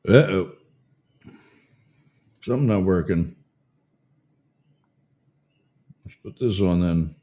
Uh-oh. Something not working. Let's put this on then.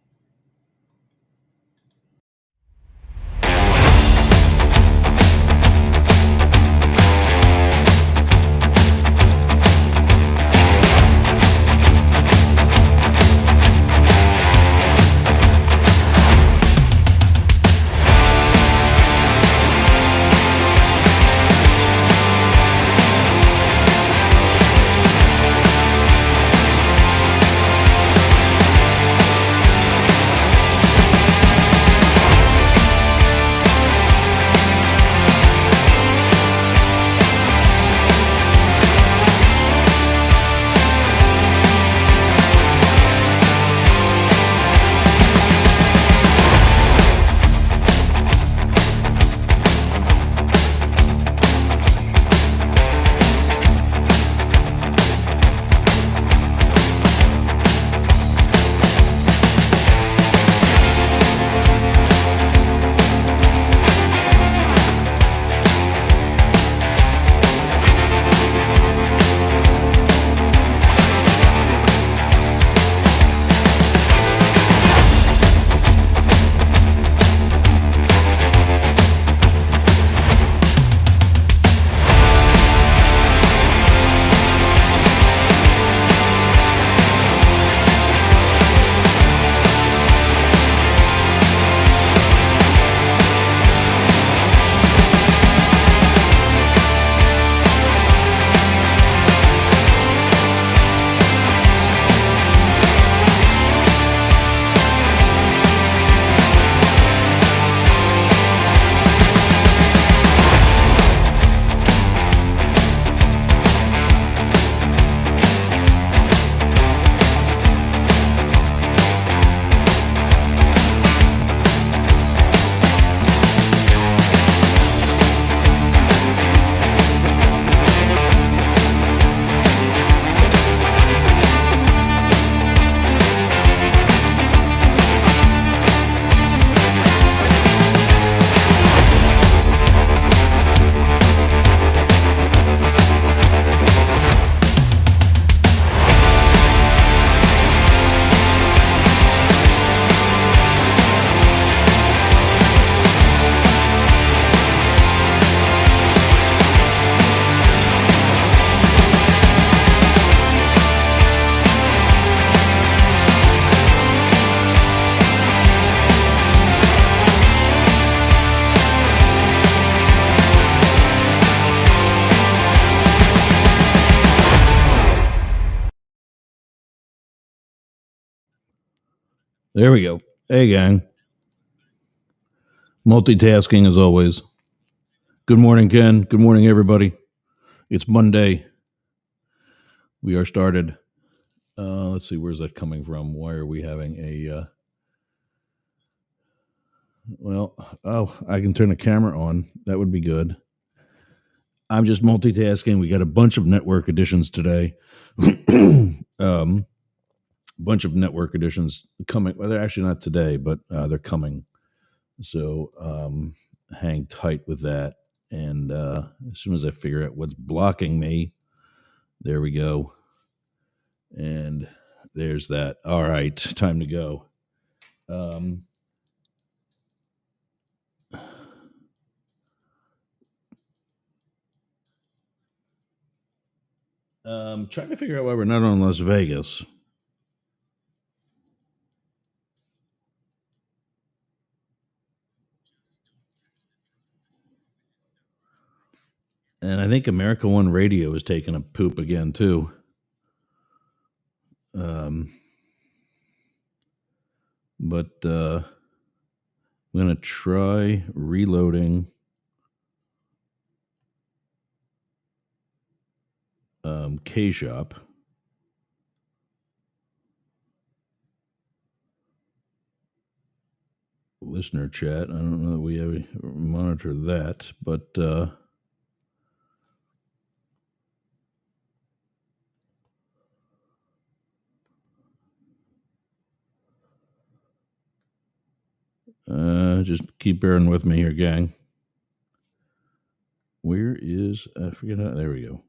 There we go. Hey, gang. Multitasking as always. Good morning, Ken. Good morning, everybody. It's Monday. We are started. Let's see, where's that coming from? Why are we having a. I can turn the camera on. That would be good. I'm just multitasking. We got a bunch of network editions today. bunch of network editions coming. Well, they're actually not today, but they're coming. So hang tight with that. And as soon as I figure out what's blocking me, there we go. And there's that. All right, time to go. Um, trying to figure out why we're not on Las Vegas. And I think America One Radio is taking a poop again, too. But I'm going to try reloading K-Shop. Listener chat. I don't know that we have monitor that, but just keep bearing with me here, gang. Where is I forget how? There we go.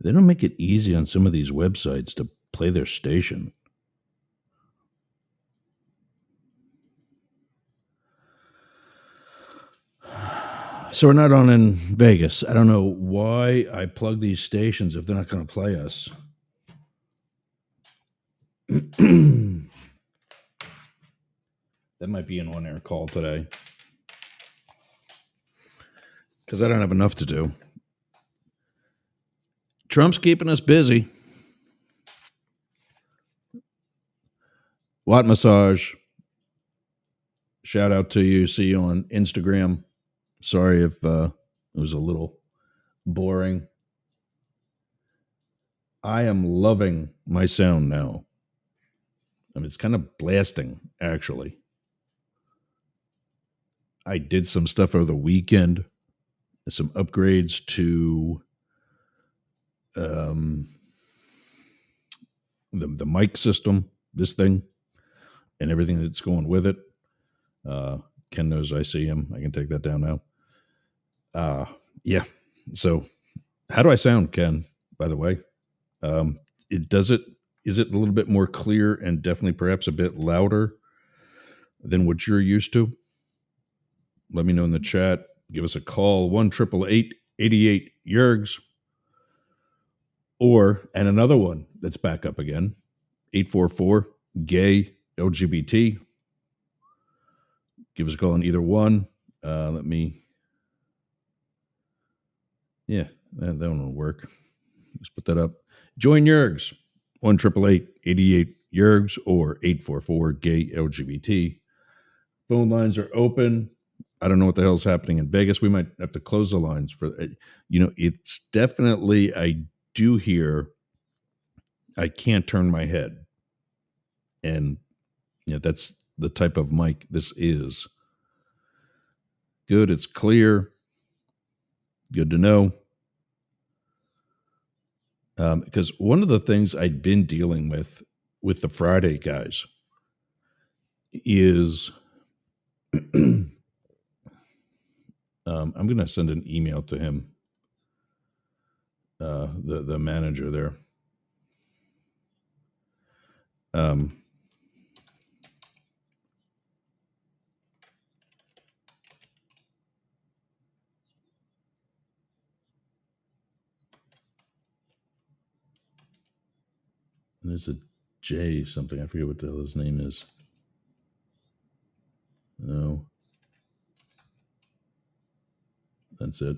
They don't make it easy on some of these websites to play their station. So we're not on in Vegas. I don't know why I plug these stations if they're not going to play us. That might be an on-air call today because I don't have enough to do. Trump's keeping us busy. Watt Massage. Shout out to you. See you on Instagram. Sorry if it was a little boring. I am loving my sound now. I mean, it's kind of blasting, actually. I did some stuff over the weekend, some upgrades to the mic system, this thing, and everything that's going with it. Ken knows I see him. I can take that down now. Yeah. So, how do I sound, Ken? By the way, is it a little bit more clear and definitely perhaps a bit louder than what you're used to? Let me know in the chat. Give us a call 1-888-88 Yergs, and another one that's back up again 844 gay LGBT. Give us a call on either one. That one will work. Let's put that up. Join Yergs 1-888-88 Yergs or 844 gay LGBT. Phone lines are open. I don't know what the hell's happening in Vegas. We might have to close the lines for, it's definitely, I do hear, I can't turn my head. And that's the type of mic this is. Good. It's clear. Good to know. Because one of the things I'd been dealing with the Friday guys is I'm going to send an email to him, the manager there. There's a J something. I forget what the hell his name is. No. That's it.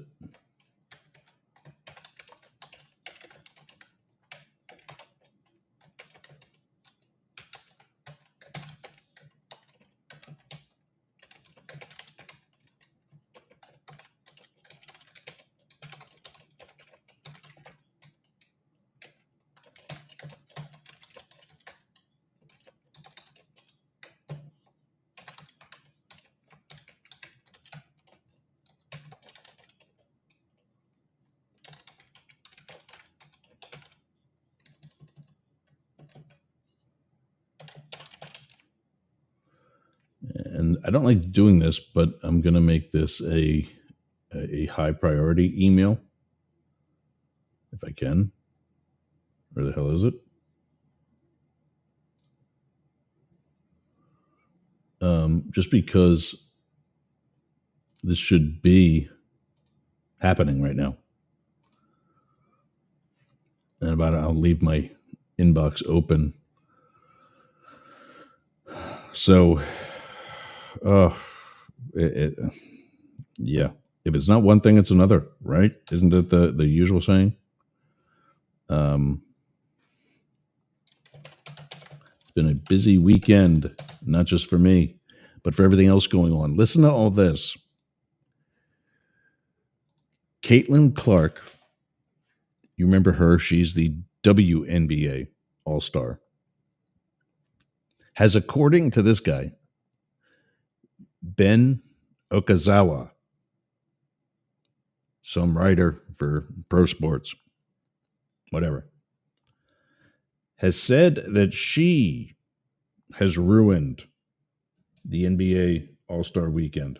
I don't like doing this, but I'm going to make this a high priority email if I can. Where the hell is it? Just because this should be happening right now. And I'll leave my inbox open. So, yeah. If it's not one thing, it's another, right? Isn't that the usual saying? It's been a busy weekend, not just for me, but for everything else going on. Listen to all this. Caitlin Clark, you remember her? She's the WNBA All-Star. Has, according to this guy, Ben Okazawa, some writer for Pro Sports, whatever, has said that she has ruined the NBA All-Star weekend.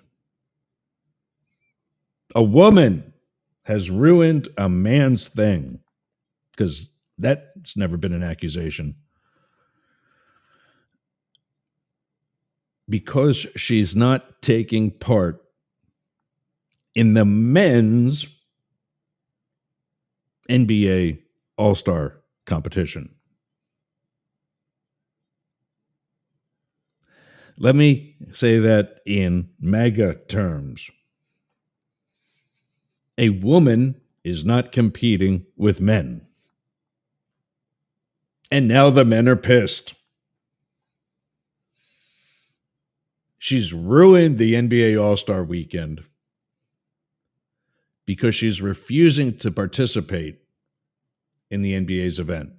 A woman has ruined a man's thing, because that's never been an accusation. Because she's not taking part in the men's NBA All-Star competition. Let me say that in MAGA terms. A woman is not competing with men. And now the men are pissed. She's ruined the NBA All-Star weekend because she's refusing to participate in the NBA's event.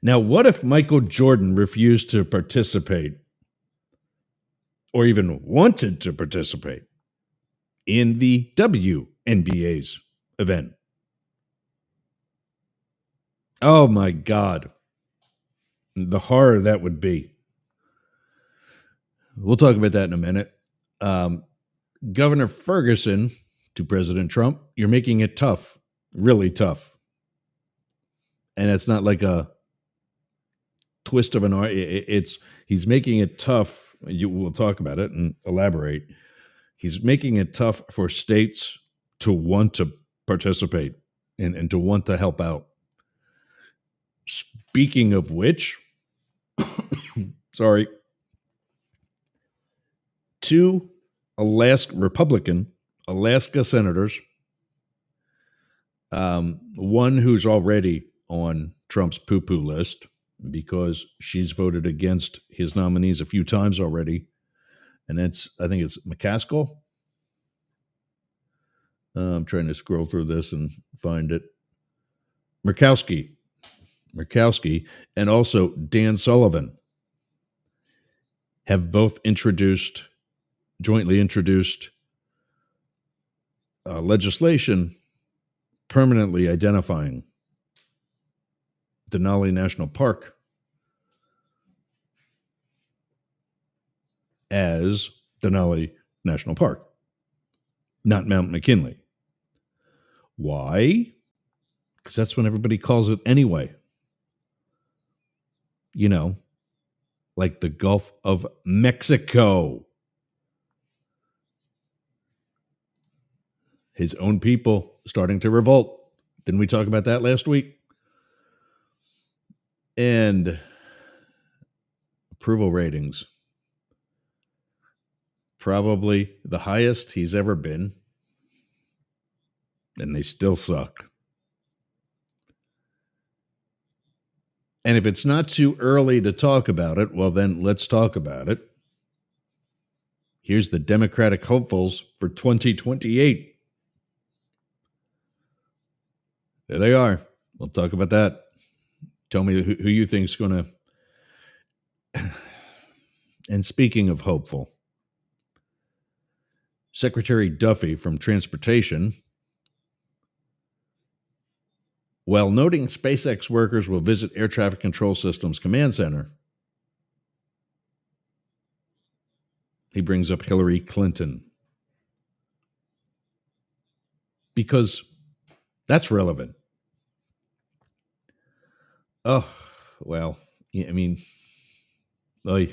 Now, what if Michael Jordan refused to participate or even wanted to participate in the WNBA's event? Oh my God. The horror that would be. We'll talk about that in a minute. Governor Ferguson to President Trump, you're making it tough, really tough. And it's not like a twist of an arm. He's making it tough. We'll talk about it and elaborate. He's making it tough for states to want to participate and to want to help out. Speaking of which, sorry, two Republican Alaska senators, one who's already on Trump's poo-poo list because she's voted against his nominees a few times already, and I think it's McCaskill. I'm trying to scroll through this and find it. Murkowski, and also Dan Sullivan have both jointly introduced legislation permanently identifying Denali National Park as Denali National Park, not Mount McKinley. Why? Because that's what everybody calls it anyway. You know, like the Gulf of Mexico. His own people starting to revolt. Didn't we talk about that last week? And approval ratings. Probably the highest he's ever been. And they still suck. And if it's not too early to talk about it, well, then let's talk about it. Here's the Democratic hopefuls for 2028. There they are. We'll talk about that. Tell me who you think is going to. And speaking of hopeful, Secretary Duffy from Transportation, while noting SpaceX workers will visit Air Traffic Control Systems Command Center, he brings up Hillary Clinton because that's relevant. Oh, well, yeah, I mean, so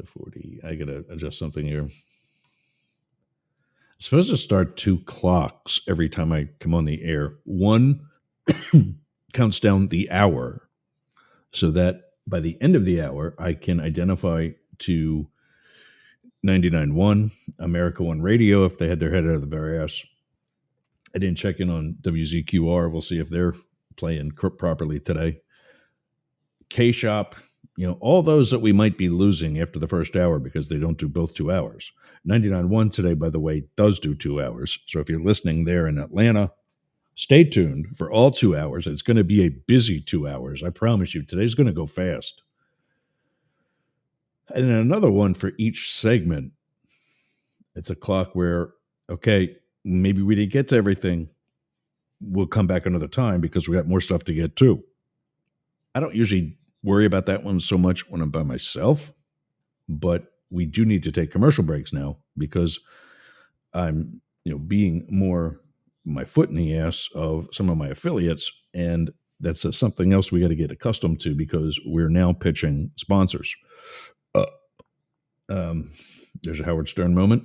40. I got to adjust something here. I'm supposed to start 2 clocks every time I come on the air. One counts down the hour so that by the end of the hour, I can identify to 99.1, America One Radio, if they had their head out of the bare ass. I didn't check in on WZQR. We'll see if they're playing properly today. K-Shop, all those that we might be losing after the first hour because they don't do both 2 hours. 99.1 today, by the way, does do 2 hours. So if you're listening there in Atlanta, stay tuned for all 2 hours. It's going to be a busy 2 hours. I promise you, today's going to go fast. And then another one for each segment. It's a clock where, okay, maybe we didn't get to everything. We'll come back another time because we got more stuff to get to. I don't usually worry about that one so much when I'm by myself, but we do need to take commercial breaks now because I'm, being more my foot in the ass of some of my affiliates, and that's something else we got to get accustomed to because we're now pitching sponsors. There's a Howard Stern moment.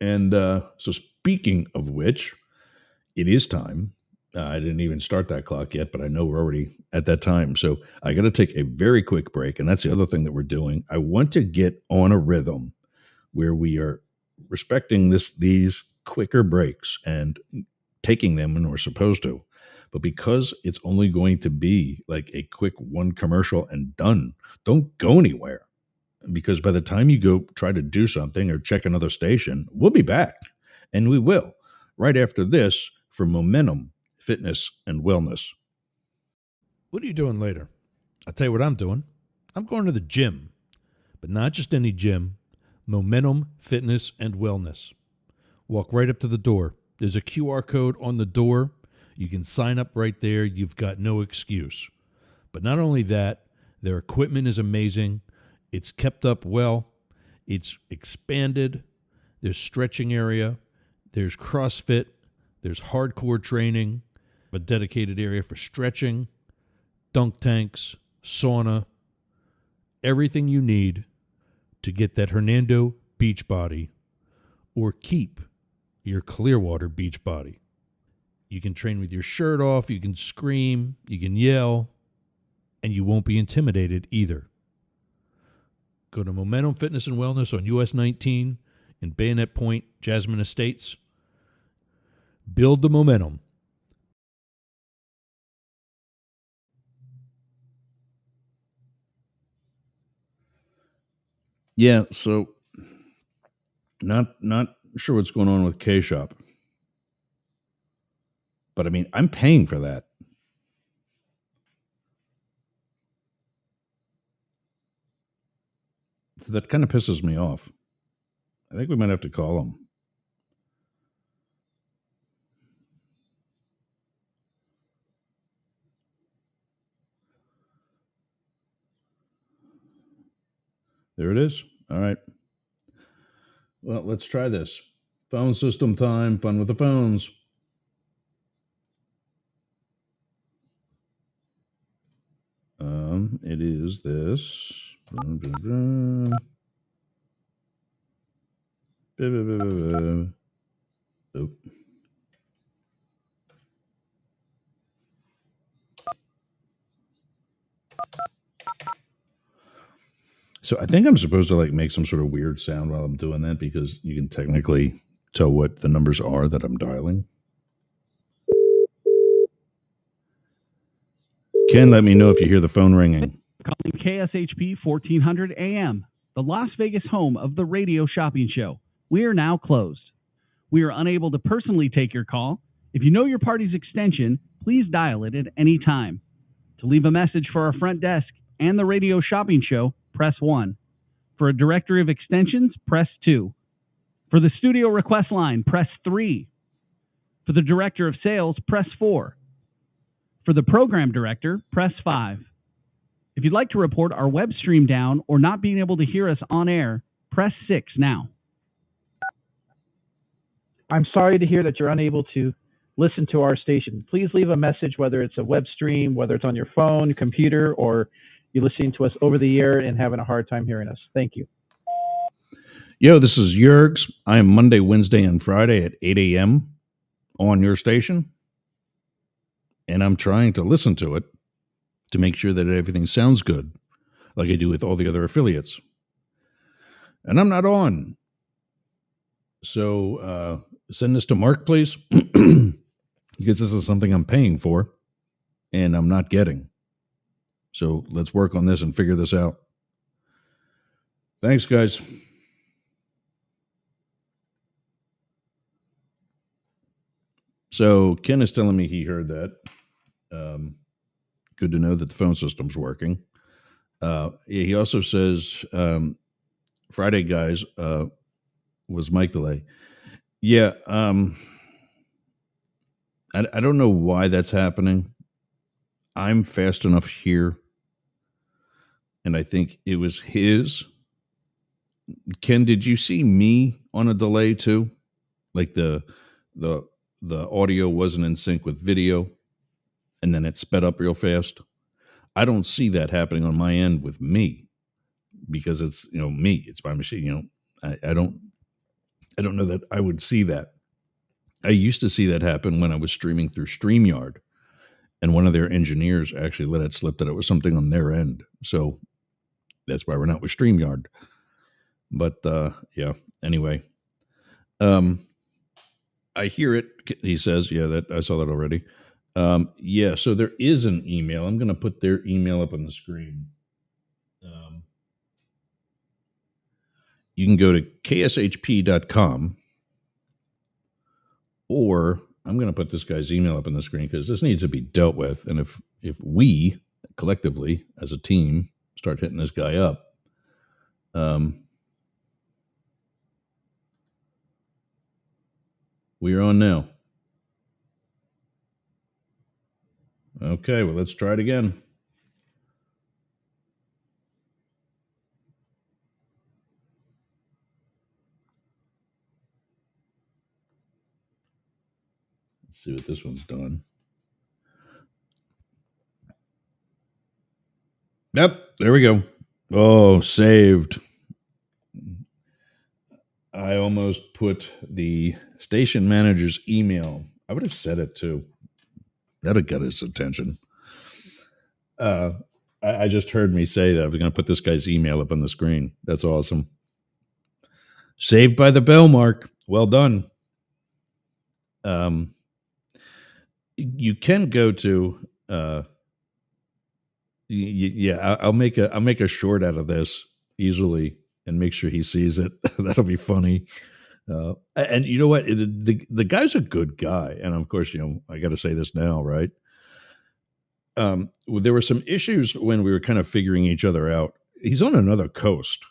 And so speaking of which, it is time. I didn't even start that clock yet, but I know we're already at that time. So I got to take a very quick break. And that's the other thing that we're doing. I want to get on a rhythm where we are respecting these quicker breaks and taking them when we're supposed to. But because it's only going to be like a quick one commercial and done, don't go anywhere. Because by the time you go try to do something or check another station, we'll be back. And we will. Right after this for Momentum Fitness and Wellness. What are you doing later? I'll tell you what I'm doing. I'm going to the gym. But not just any gym. Momentum Fitness and Wellness. Walk right up to the door. There's a QR code on the door. You can sign up right there. You've got no excuse. But not only that, their equipment is amazing. It's kept up well. It's expanded. There's stretching area. There's CrossFit. There's hardcore training. A dedicated area for stretching, dunk tanks, sauna, everything you need to get that Hernando beach body or keep your Clearwater beach body. You can train with your shirt off. You can scream. You can yell. And you won't be intimidated either. Go to Momentum Fitness and Wellness on US 19 in Bayonet Point, Jasmine Estates. Build the momentum. Yeah, so not sure what's going on with K-Shop. But I mean, I'm paying for that. So that kind of pisses me off. I think we might have to call them. There it is. All right. Well, let's try this. Phone system time. Fun with the phones. It is this. Oh. So I think I'm supposed to like make some sort of weird sound while I'm doing that because you can technically tell what the numbers are that I'm dialing. Ken, let me know if you hear the phone ringing. Calling KSHP 1400 AM, the Las Vegas home of the radio shopping show. We are now closed. We are unable to personally take your call. If you know your party's extension, please dial it at any time. To leave a message for our front desk and the radio shopping show, press 1. For a directory of extensions, press 2. For the studio request line, press 3. For the director of sales, press 4. For the program director, press 5. If you'd like to report our web stream down or not being able to hear us on air, press 6 now. I'm sorry to hear that you're unable to listen to our station. Please leave a message, whether it's a web stream, whether it's on your phone, computer, or you're listening to us over the air and having a hard time hearing us. Thank you. Yo, this is Yergs. I am Monday, Wednesday, and Friday at 8 a.m. on your station. And I'm trying to listen to it to make sure that everything sounds good, like I do with all the other affiliates. And I'm not on. So send this to Mark, please, because this is something I'm paying for and I'm not getting. So let's work on this and figure this out. Thanks, guys. So Ken is telling me he heard that. Good to know that the phone system's working. He also says, Friday, guys, was mic delay. Yeah. I don't know why that's happening. I'm fast enough here. And I think it was his. Ken, did you see me on a delay too? Like the audio wasn't in sync with video and then it sped up real fast. I don't see that happening on my end with me because it's, me, it's my machine. I don't know that I would see that. I used to see that happen when I was streaming through StreamYard, and one of their engineers actually let it slip that it was something on their end. So that's why we're not with StreamYard. But yeah, anyway, I hear it. He says, yeah, that I saw that already. Yeah, so there is an email. I'm going to put their email up on the screen. You can go to kshp.com, or I'm going to put this guy's email up on the screen because this needs to be dealt with. And if we collectively as a team start hitting this guy up, we are on now. Okay, well, let's try it again. Let's see what this one's done. Yep, there we go. Oh, saved. I almost put the station manager's email. I would have said it too. That would get his attention. I just heard me say that I was going to put this guy's email up on the screen. That's awesome. Saved by the bell, Mark. Well done. You can go to I'll make a short out of this easily and make sure he sees it. That'll be funny. And you know what? The guy's a good guy, and of course, I got to say this now, right? There were some issues when we were kind of figuring each other out. He's on another coast,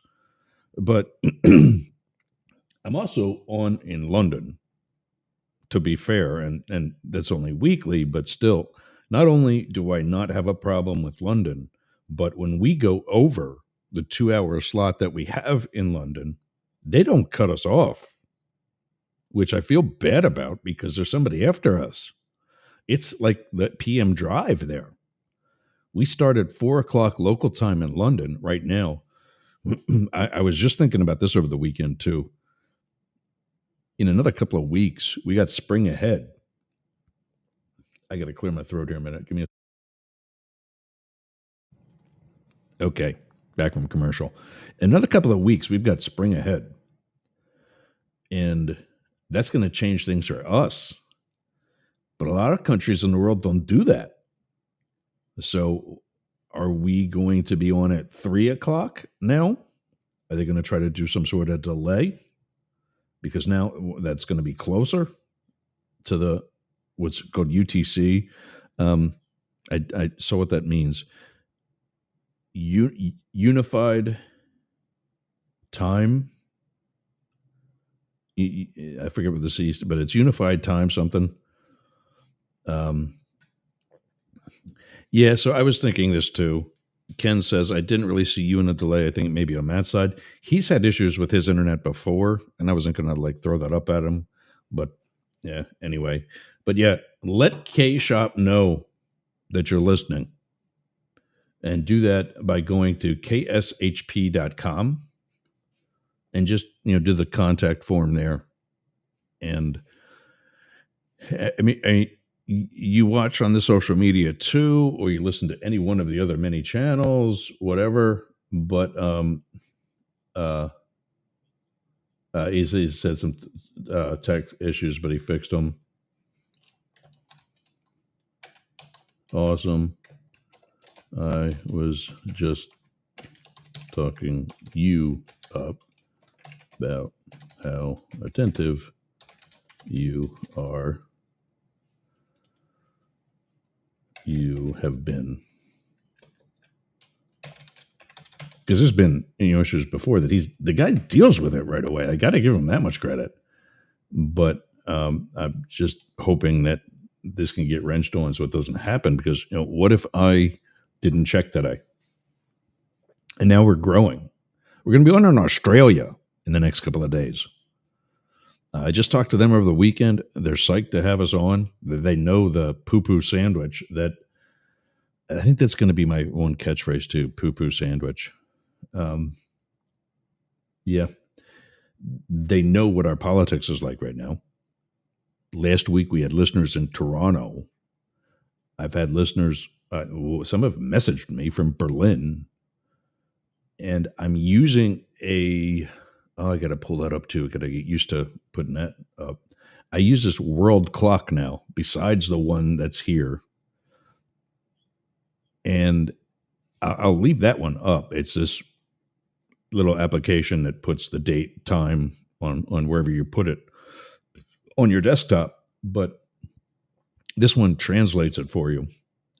but I'm also on in London, to be fair, and that's only weekly, but still, not only do I not have a problem with London, but when we go over the 2-hour slot that we have in London, they don't cut us off, which I feel bad about because there's somebody after us. It's like the PM drive there. We start at 4 o'clock local time in London right now. I was just thinking about this over the weekend too. In another couple of weeks, we got spring ahead. I got to clear my throat here a minute. Give me Okay, back from commercial. Another couple of weeks, we've got spring ahead. And that's going to change things for us. But a lot of countries in the world don't do that. So are we going to be on at 3 o'clock now? Are they going to try to do some sort of delay? Because now that's going to be closer to what's called UTC. I saw what that means. Unified time. I forget what this is, but it's unified time something. Yeah, so I was thinking this too. Ken says, I didn't really see you in a delay. I think it may be on Matt's side. He's had issues with his internet before, and I wasn't going to like throw that up at him. But yeah, anyway. But yeah, let K-Shop know that you're listening. And do that by going to kshp.com and just, do the contact form there. And you watch on the social media too, or you listen to any one of the other many channels, whatever. But he said some tech issues, but he fixed them. Awesome. I was just talking you up about how attentive you have been. Because there's been issues before that the guy deals with it right away. I got to give him that much credit. But I'm just hoping that this can get wrenched on so it doesn't happen. Because what if I didn't check today? And now we're growing. We're going to be on in Australia in the next couple of days. I just talked to them over the weekend. They're psyched to have us on. They know the poo-poo sandwich. That I think that's going to be my one catchphrase too, poo-poo sandwich. Yeah. They know what our politics is like right now. Last week we had listeners in Toronto. I've had listeners, some have messaged me from Berlin. And I'm using I got to pull that up too. I got to get used to putting that up. I use this world clock now, besides the one that's here. And I'll leave that one up. It's this little application that puts the date, time on wherever you put it on your desktop. But this one translates it for you.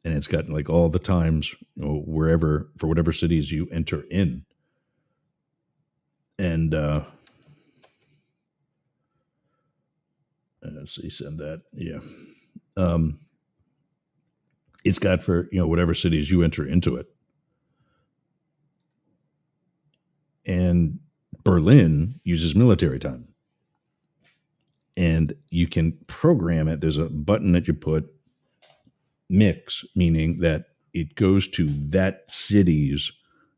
And it's got like all the times, wherever, for whatever cities you enter in. And let's see, send that. Yeah. It's got for, whatever cities you enter into it. And Berlin uses military time. And you can program it. There's a button that you put, mix, meaning that it goes to that city's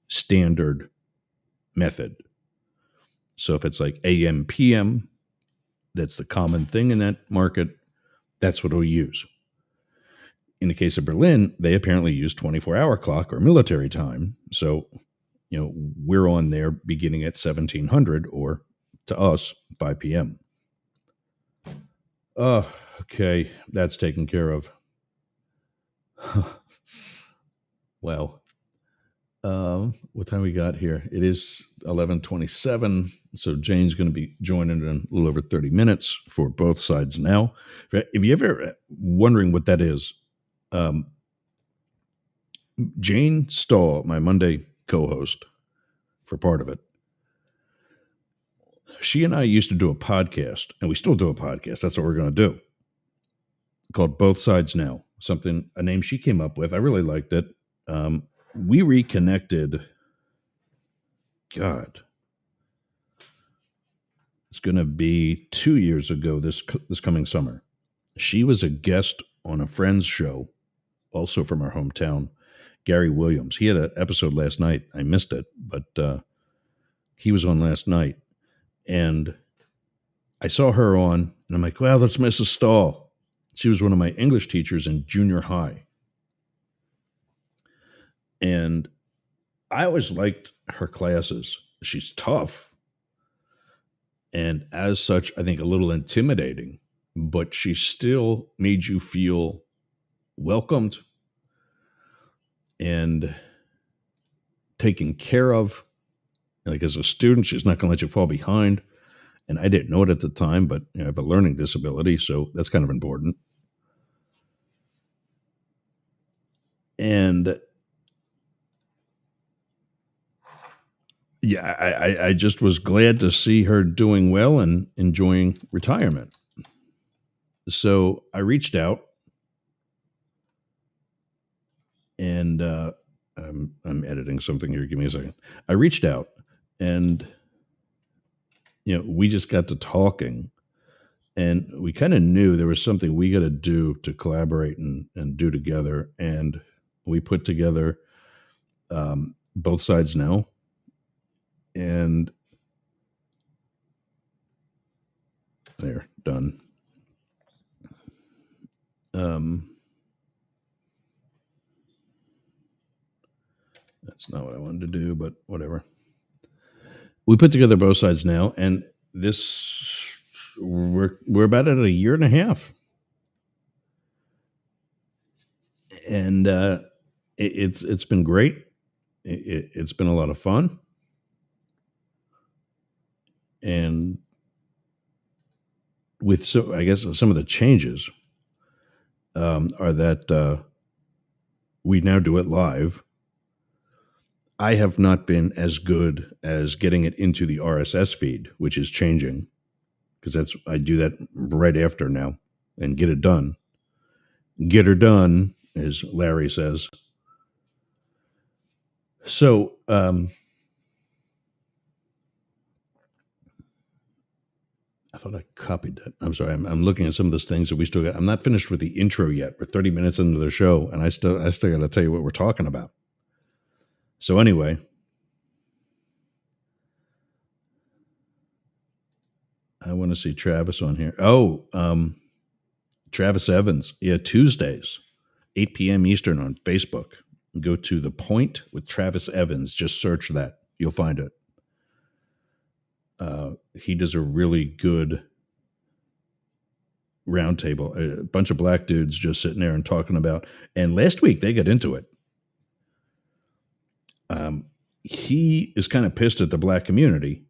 standard method. So if it's like AM, PM, that's the common thing in that market, that's what we'll use. In the case of Berlin, they apparently use 24-hour clock or military time. So, we're on there beginning at 1700 or to us, 5 p.m. Oh, okay. That's taken care of. Well, what time we got here? It is 11:27. So Jane's going to be joining in a little over 30 minutes for both sides now. If you ever wondering what that is, Jane Stahl, my Monday co-host for part of it, she and I used to do a podcast, and we still do a podcast. That's what we're going to do, called Both Sides Now. A name she came up with. I really liked it. We reconnected. God, it's going to be 2 years ago this coming summer. She was a guest on a friend's show, also from our hometown, Gary Williams. He had an episode last night. I missed it, but he was on last night. And I saw her on, and I'm like, wow, that's Mrs. Stahl. She was one of my English teachers in junior high. And I always liked her classes. She's tough. And as such, I think a little intimidating, but she still made you feel welcomed and taken care of. Like as a student, she's not going to let you fall behind. And I didn't know it at the time, but I have a learning disability, so that's kind of important. And yeah, I just was glad to see her doing well and enjoying retirement. So I reached out and I'm editing something here. Give me a second. I reached out, and we just got to talking, and we kind of knew there was something we got to do to collaborate and do together, and we put together Both Sides Now, and there, done. That's not what I wanted to do, but whatever. We put together Both Sides Now, and we're about at a year and a half, and it's been great. It's been a lot of fun, and with I guess some of the changes are that we now do it live. I have not been as good as getting it into the RSS feed, which is changing, because I do that right after now and get it done. Get her done, as Larry says. So, I thought I copied that. I'm sorry. I'm looking at some of those things that we still got. I'm not finished with the intro yet. We're 30 minutes into the show, and I still got to tell you what we're talking about. So anyway, I want to see Travis on here. Oh, Travis Evans. Yeah, Tuesdays, 8 p.m. Eastern on Facebook. Go to The Point with Travis Evans. Just search that. You'll find it. He does a really good roundtable. A bunch of black dudes just sitting there and talking about. And last week they got into it. He is kind of pissed at the black community,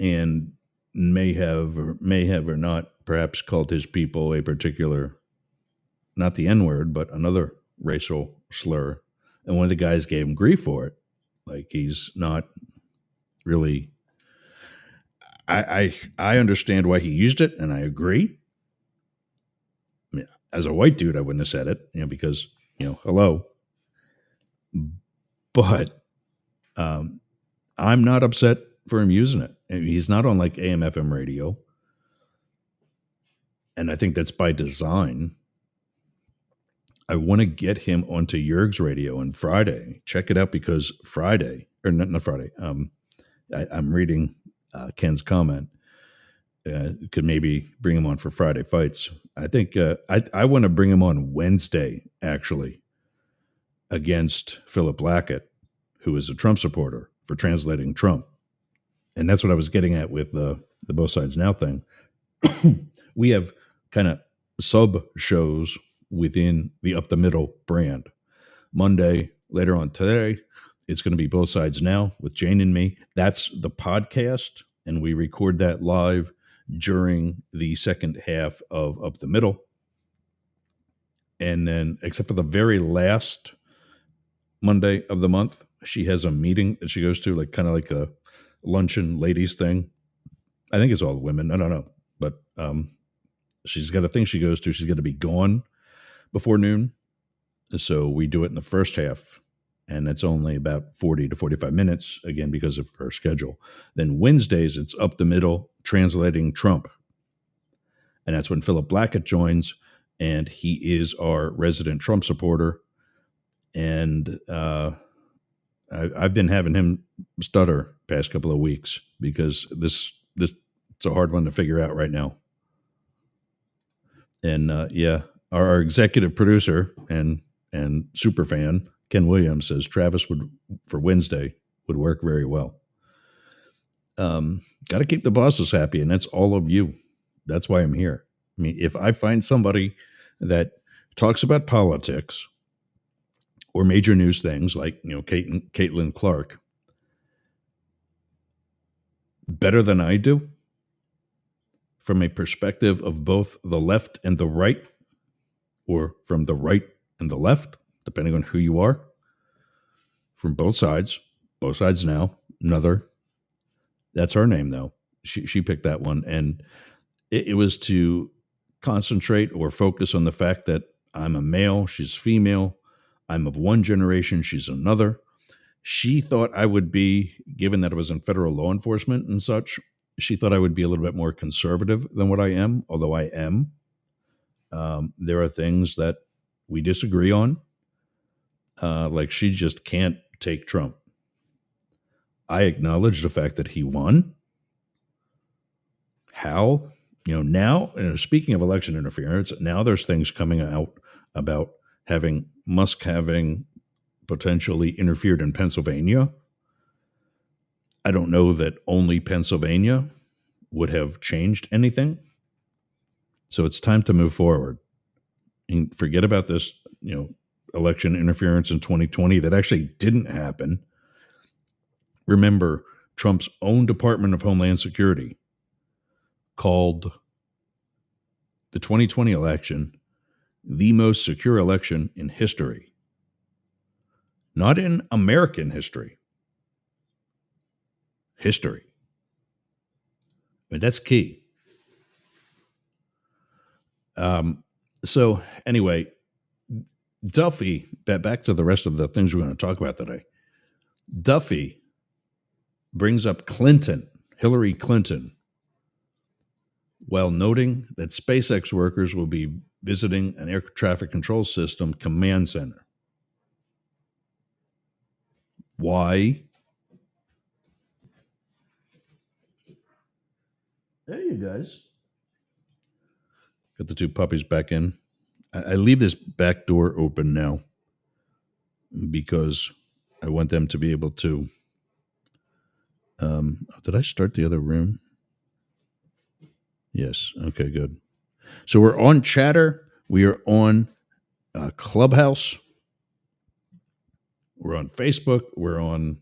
and may have or not perhaps called his people a particular, not the N-word, but another racial slur. And one of the guys gave him grief for it. Like, he's not really, I understand why he used it, and I agree. I mean, as a white dude, I wouldn't have said it, because, hello. But I'm not upset for him using it. I mean, he's not on like AM, FM radio. And I think that's by design. I want to get him onto Yerg's radio on Friday. Check it out, because Friday, or not Friday, I'm reading Ken's comment. Could maybe bring him on for Friday fights. I think I want to bring him on Wednesday, actually, against Philip Blackett, who is a Trump supporter, for translating Trump. And that's what I was getting at with the Both Sides Now thing. We have kind of sub shows within the Up the Middle brand. Monday, later on today, it's going to be Both Sides Now with Jane and me. That's the podcast, and we record that live during the second half of Up the Middle. And then, except for the very last Monday of the month, she has a meeting that she goes to, like kind of like a luncheon ladies thing. I think it's all women. I don't know. But she's got a thing she goes to. She's going to be gone before noon. So we do it in the first half, and it's only about 40 to 45 minutes, again, because of her schedule. Then Wednesdays, it's Up the Middle, translating Trump. And that's when Philip Blackett joins, and he is our resident Trump supporter. And I've been having him stutter past couple of weeks, because this it's a hard one to figure out right now. And our executive producer and super fan Ken Williams says Travis for Wednesday would work very well. Got to keep the bosses happy, and that's all of you. That's why I'm here. I mean, if I find somebody that talks about politics or major news things like, Caitlin Clark, better than I do, from a perspective of both the left and the right, or from the right and the left, depending on who you are, from both sides now, another, that's her name though. She picked that one, and it was to concentrate or focus on the fact that I'm a male, she's female. I'm of one generation, she's another. She thought I would be, given that I was in federal law enforcement and such, she thought I would be a little bit more conservative than what I am, although I am. There are things that we disagree on. Like she just can't take Trump. I acknowledge the fact that he won. How? Now, speaking of election interference, now there's things coming out about Musk having potentially interfered in Pennsylvania. I don't know that only Pennsylvania would have changed anything. So it's time to move forward and forget about this, election interference in 2020 that actually didn't happen. Remember, Trump's own Department of Homeland Security called the 2020 election the most secure election in history. Not in American history. History. I mean, that's key. So anyway, Duffy, back to the rest of the things we're going to talk about today. Duffy brings up Hillary Clinton, while noting that SpaceX workers will be visiting an air traffic control system command center. Why? There you guys. Got the two puppies back in. I leave this back door open now because I want them to be able to. Did I start the other room? Yes. Okay, good. So we're on Chatter. We are on Clubhouse. We're on Facebook. We're on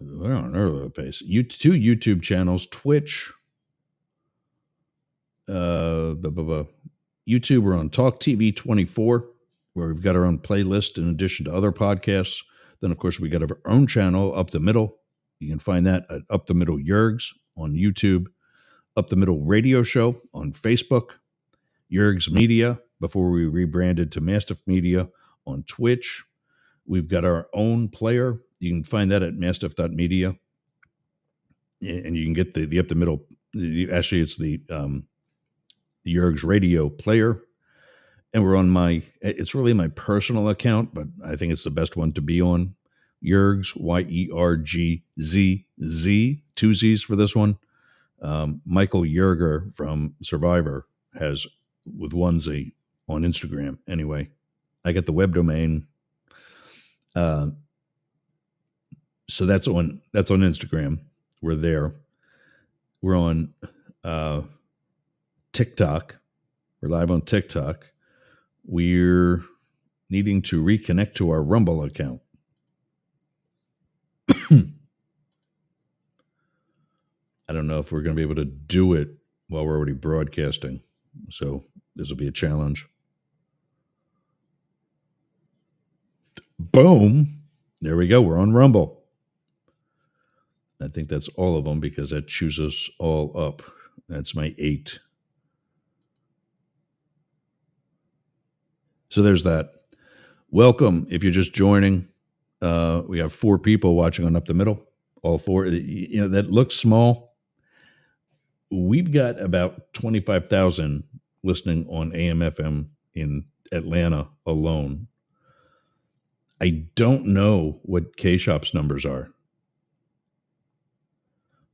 earlier pace. Two YouTube channels, Twitch. YouTube. We're on Talk TV 24, where we've got our own playlist in addition to other podcasts. Then, of course, we got our own channel, Up the Middle. You can find that at Up the Middle Yergs on YouTube, Up the Middle Radio Show on Facebook, Yergs Media, before we rebranded to Mastiff Media on Twitch. We've got our own player. You can find that at mastiff.media. And you can get the Up the Middle. Actually, it's the Yergs Radio player. And we're on it's really my personal account, but I think it's the best one to be on. Yergs, YERGZZ, two Z's for this one. Michael Yerger from Survivor has with one Z on Instagram. Anyway, I got the web domain. So that's on Instagram. We're there. We're on TikTok. We're live on TikTok. We're needing to reconnect to our Rumble account. I don't know if we're going to be able to do it while we're already broadcasting. So this will be a challenge. Boom. There we go. We're on Rumble. I think that's all of them because that chews us all up. That's my 8. So there's that. Welcome. If you're just joining, we have 4 people watching on Up the Middle. All 4. That looks small. We've got about 25,000 listening on AM/FM in Atlanta alone. I don't know what K-Shop's numbers are,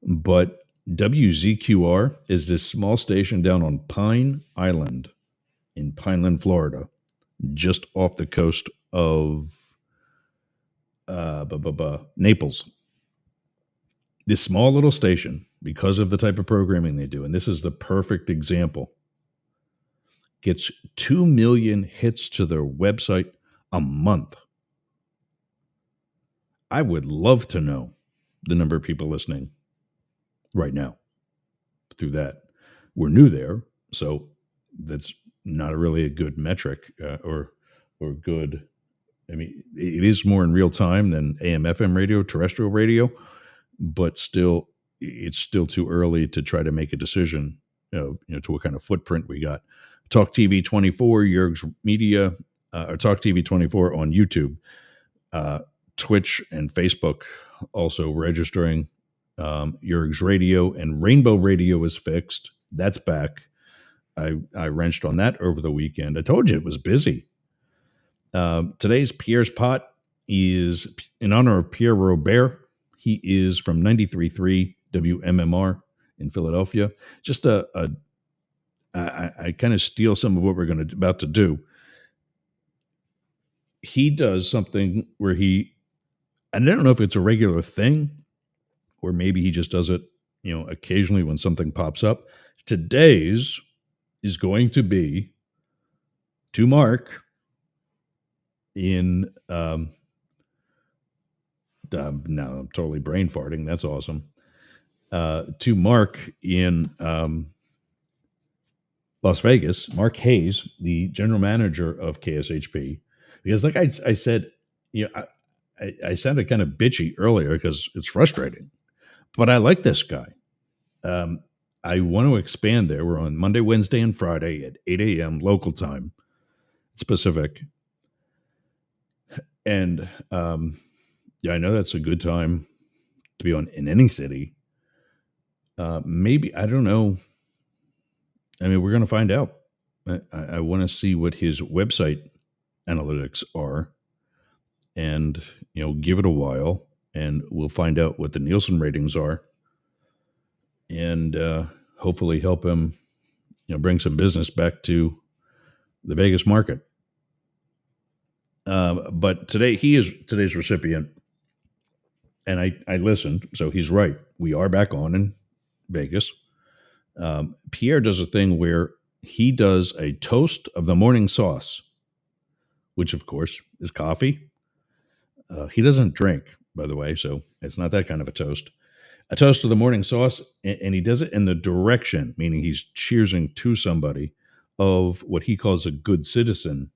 but WZQR is this small station down on Pine Island in Pineland, Florida, just off the coast of Naples. This small little station, because of the type of programming they do, and this is the perfect example, gets 2 million hits to their website a month. I would love to know the number of people listening right now through that. We're new there, so that's not really a good metric or good. I mean, it is more in real time than AM/FM radio, terrestrial radio, but still, it's still too early to try to make a decision, to what kind of footprint we got. Talk TV 24, Yergs Media, or Talk TV 24 on YouTube. Twitch and Facebook also registering. Yerg's Radio and Rainbow Radio is fixed. That's back. I wrenched on that over the weekend. I told you it was busy. Today's Pierre's Pot is in honor of Pierre Robert. He is from 93.3 WMMR in Philadelphia. Just I kind of steal some of what we're about to do. He does something where and I don't know if it's a regular thing or maybe he just does it, occasionally when something pops up. Today's is going to be to Mark in now I'm totally brain farting. That's awesome. To Mark in Las Vegas, Mark Hayes, the general manager of KSHP, because like I said, I sounded kind of bitchy earlier because it's frustrating, but I like this guy. I want to expand there. We're on Monday, Wednesday, and Friday at 8 a.m. local time, Pacific. And I know that's a good time to be on in any city. Maybe, I don't know. I mean, we're going to find out. I want to see what his website analytics are and, give it a while and we'll find out what the Nielsen ratings are and hopefully help him, bring some business back to the Vegas market. But today he is today's recipient and I listened. So he's right. We are back on in Vegas. Pierre does a thing where he does a toast of the morning sauce, which of course is coffee. He doesn't drink, by the way, so it's not that kind of a toast. A toast of the morning sauce, and he does it in the direction, meaning he's cheersing to somebody, of what he calls a good citizen,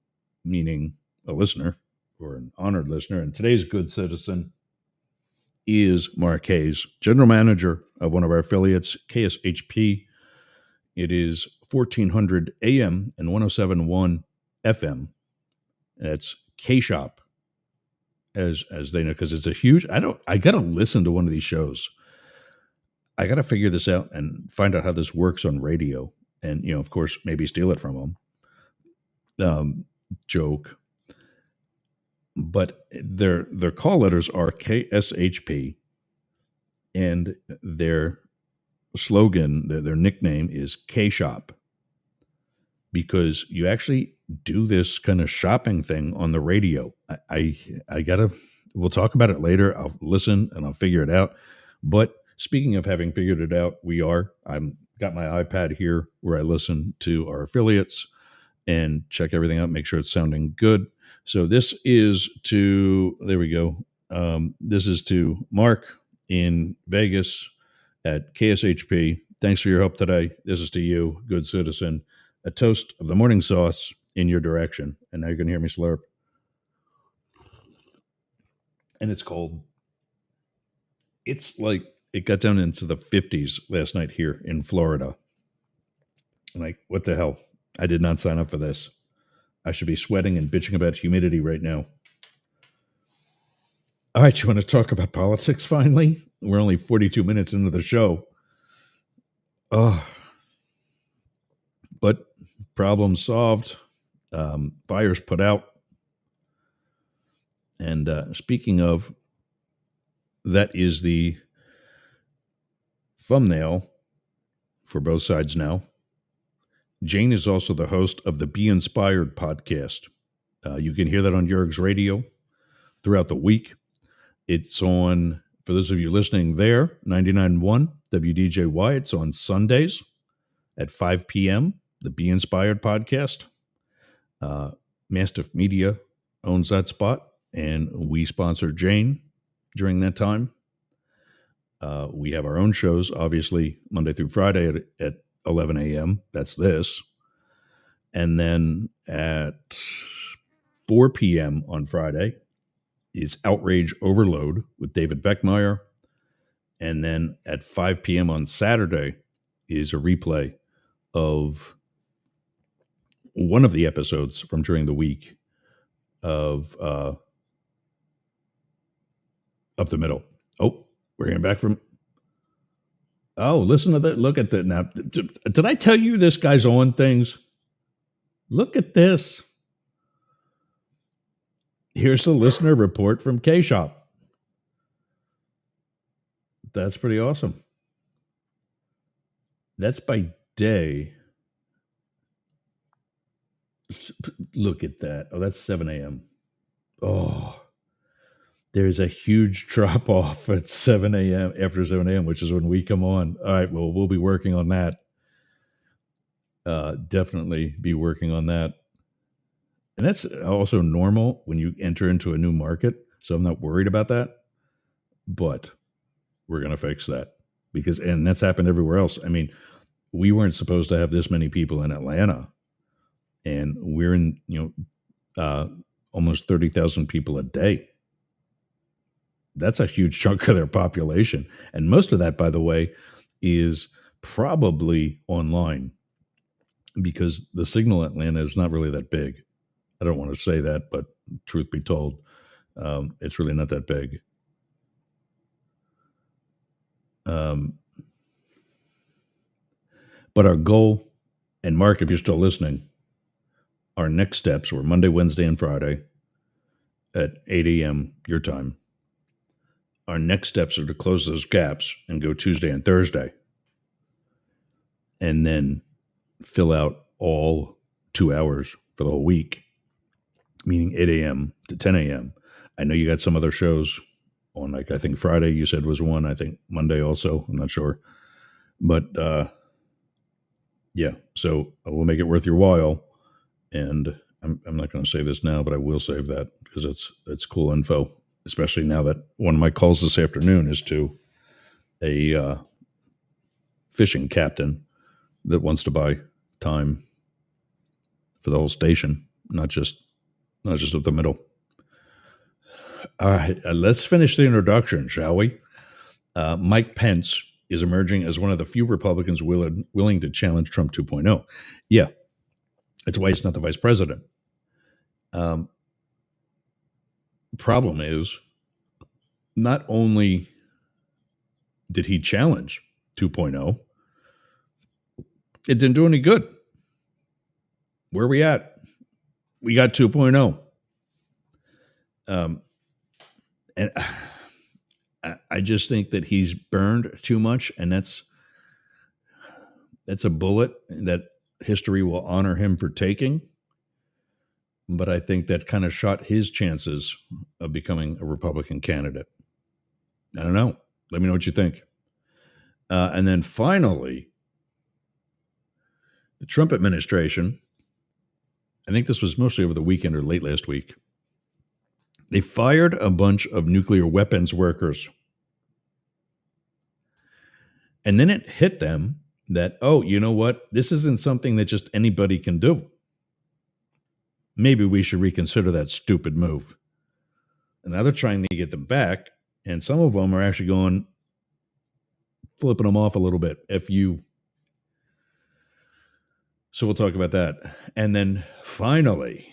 meaning a listener or an honored listener. And today's good citizen is Mark Hayes, general manager of one of our affiliates, KSHP. It is 1400 AM and 107.1 FM. That's K-Shop, as they know, because it's a huge, I got to listen to one of these shows. I got to figure this out and find out how this works on radio. And, of course, maybe steal it from them. Joke. But their call letters are KSHP, and their slogan, their nickname is K-Shop, because you actually do this kind of shopping thing on the radio. We'll talk about it later. I'll listen and I'll figure it out. But speaking of having figured it out, I'm got my iPad here where I listen to our affiliates and check everything out, make sure it's sounding good. So this is there we go. This is to Mark in Vegas at KSHP. Thanks for your help today. This is to you, good citizen. A toast of the morning sauce in your direction. And now you can hear me slurp. And it's cold. It's like it got down into the 50s last night here in Florida. I'm like, what the hell? I did not sign up for this. I should be sweating and bitching about humidity right now. All right, you want to talk about politics finally? We're only 42 minutes into the show. But problem solved. Fires put out. And speaking of, that is the thumbnail for both sides now. Jane is also the host of the Be Inspired podcast. You can hear that on Yerg's Radio throughout the week. It's on, for those of you listening there, 99.1 WDJY. It's on Sundays at 5 p.m., the Be Inspired podcast. Mastiff Media owns that spot, and we sponsor Jane during that time. We have our own shows, obviously, Monday through Friday at 11 a.m. That's this. And then at 4 p.m. on Friday is Outrage Overload with David Beckmeyer. And then at 5 p.m. on Saturday is a replay of one of the episodes from during the week of up the middle. Oh, we're getting back from. Oh, listen to that. Look at that. Now, did I tell you this guy's on things? Look at this. Here's the listener report from K-Shop. That's pretty awesome. That's by day. Look at that. Oh, that's 7 a.m. Oh, there's a huge drop off at 7 a.m. after 7 a.m., which is when we come on. All right, well, we'll be working on that. Definitely be working on that. And that's also normal when you enter into a new market. So I'm not worried about that. But we're going to fix that and that's happened everywhere else. I mean, we weren't supposed to have this many people in Atlanta. And we're in, almost 30,000 people a day. That's a huge chunk of their population. And most of that, by the way, is probably online because the signal in Atlanta is not really that big. I don't want to say that, but truth be told, it's really not that big. But our goal, and Mark, if you're still listening, our next steps were Monday, Wednesday, and Friday at 8 a.m. your time. Our next steps are to close those gaps and go Tuesday and Thursday. And then fill out all 2 hours for the whole week, meaning 8 a.m. to 10 a.m. I know you got some other shows on, like I think Friday you said was one. I think Monday also. I'm not sure. But yeah, so we'll make it worth your while. And I'm not going to say this now, but I will save that because it's cool info, especially now that one of my calls this afternoon is to a fishing captain that wants to buy time for the whole station, not just up the middle. All right, let's finish the introduction, shall we? Mike Pence is emerging as one of the few Republicans willing to challenge Trump 2.0. Yeah, that's why he's not the vice president. Problem is, not only did he challenge 2.0, it didn't do any good. Where are we at? We got 2.0. And I just think that he's burned too much, and that's a bullet that history will honor him for taking. But I think that kind of shot his chances of becoming a Republican candidate. I don't know. Let me know what you think. And then finally, the Trump administration, I think this was mostly over the weekend or late last week, they fired a bunch of nuclear weapons workers. And then it hit them that, oh, you know what? This isn't something that just anybody can do. Maybe we should reconsider that stupid move. And now they're trying to get them back. And some of them are actually flipping them off a little bit. So we'll talk about that. And then finally,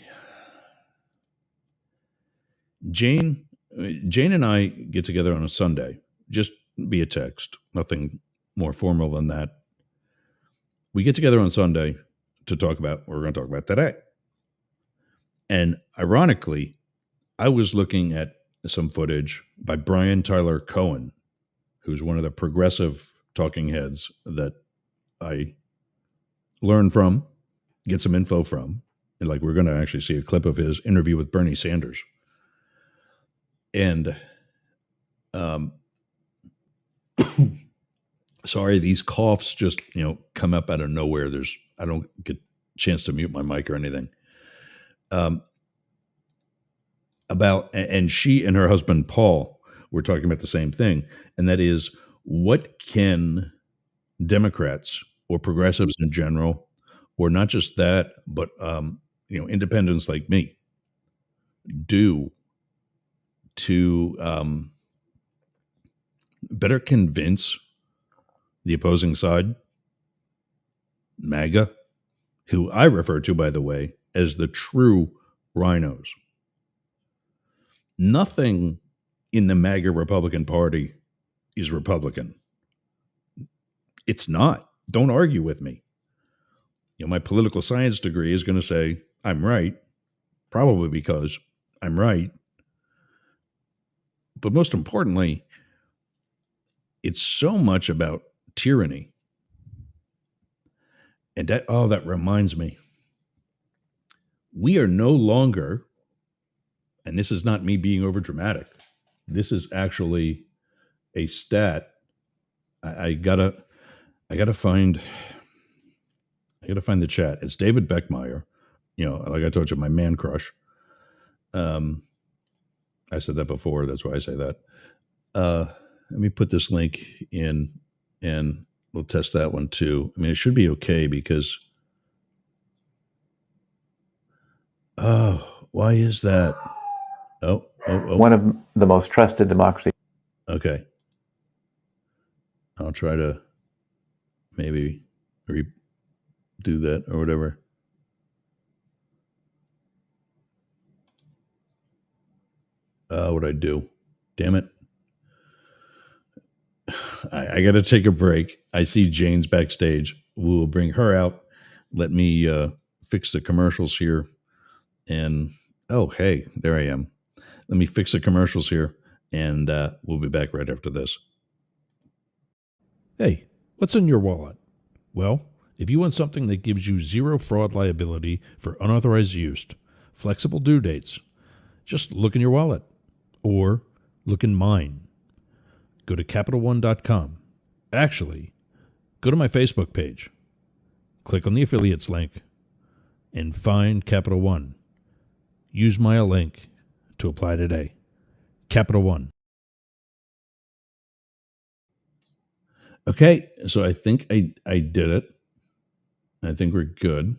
Jane and I get together on a Sunday, just via text, nothing more formal than that. We get together on Sunday to talk about what we're going to talk about today. And ironically, I was looking at some footage by Brian Tyler Cohen, who's one of the progressive talking heads that I learn from, get some info from. And like, we're going to actually see a clip of his interview with Bernie Sanders. And sorry, these coughs just, come up out of nowhere. I don't get a chance to mute my mic or anything. And she and her husband, Paul, were talking about the same thing. And that is, what can Democrats or progressives in general, or not just that, but, independents like me, do to better convince the opposing side, MAGA, who I refer to, by the way, as the true rhinos. Nothing in the MAGA Republican Party is Republican. It's not. Don't argue with me. My political science degree is going to say I'm right, probably because I'm right. But most importantly, it's so much about tyranny. And that reminds me. We are no longer, and this is not me being overdramatic, this is actually a stat. I gotta find the chat. It's David Beckmeyer. Like I told you, my man crush. I said that before. That's why I say that. Let me put this link in, and we'll test that one too. I mean, it should be okay because. Oh, why is that? Oh. One of the most trusted democracies. Okay. I'll try to maybe redo that or whatever. What'd I do? Damn it. I got to take a break. I see Jane's backstage. We'll bring her out. Let me fix the commercials here. And, oh, hey, there I am. Let me fix the commercials here, and we'll be back right after this. Hey, what's in your wallet? Well, if you want something that gives you zero fraud liability for unauthorized use, flexible due dates, just look in your wallet or look in mine. Go to CapitalOne.com. Actually, go to my Facebook page. Click on the affiliates link and find Capital One. Use my link to apply today. Capital One. Okay, so I think I did it. I think we're good.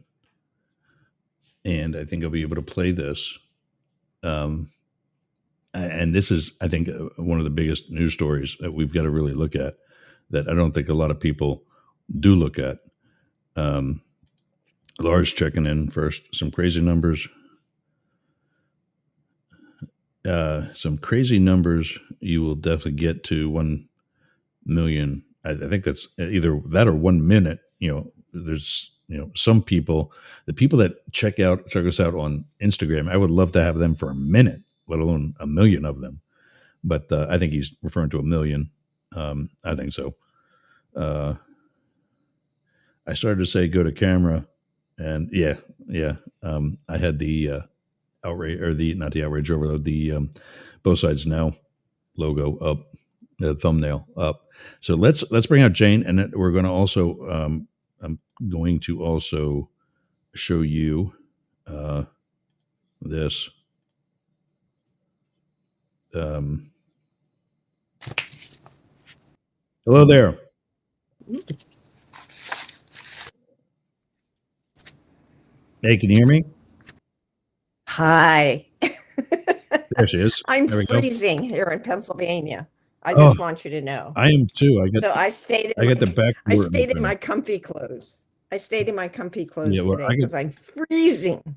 And I think I'll be able to play this. And this is, I think, one of the biggest news stories that we've got to really look at, that I don't think a lot of people do look at. Lars checking in first. Some crazy numbers. You will definitely get to 1 million. I think that's either that or 1 minute. There's some people, the people that check us out on Instagram, I would love to have them for a minute, let alone 1 million of them. But I think he's referring to 1 million. I think so. I started to say go to camera, and yeah. I had the outrage, or not the outrage overload, the both sides now logo up, the thumbnail up. So let's bring out Jane, and we're going to also I'm going to also show you this. Hello there. Hey, can you hear me? Hi. There she is. I'm There we go. freezing here in Pennsylvania. I just want you to know. I am too. I stayed the back I door stayed in open. my comfy clothes. Today well, because I'm freezing.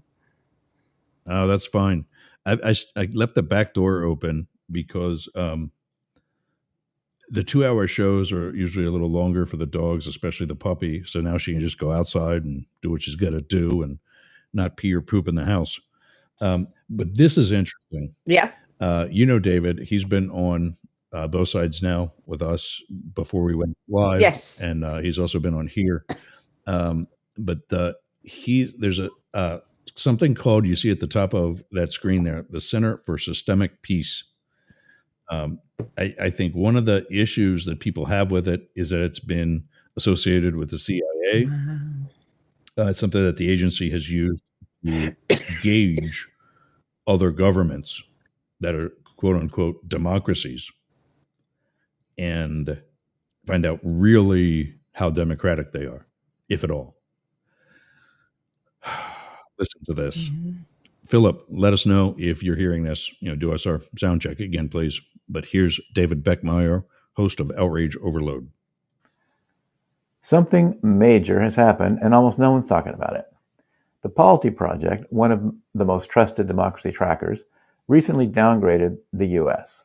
Oh, that's fine. I left the back door open because the 2-hour shows are usually a little longer for the dogs, especially the puppy. So now she can just go outside and do what she's got to do and not pee or poop in the house. But this is interesting. Yeah. David, he's been on both sides now with us before we went live. Yes. And he's also been on here. But there's a something called, you see at the top of that screen there, the Center for Systemic Peace. I think one of the issues that people have with it is that it's been associated with the CIA. It's something that the agency has used to gauge other governments that are quote unquote democracies and find out really how democratic they are, if at all. Listen to this. Philip, let us know if you're hearing this. Do us our sound check again, please. But here's David Beckmeyer, host of Outrage Overload. Something major has happened, and almost no one's talking about it. The Polity Project, one of the most trusted democracy trackers, recently downgraded the U.S.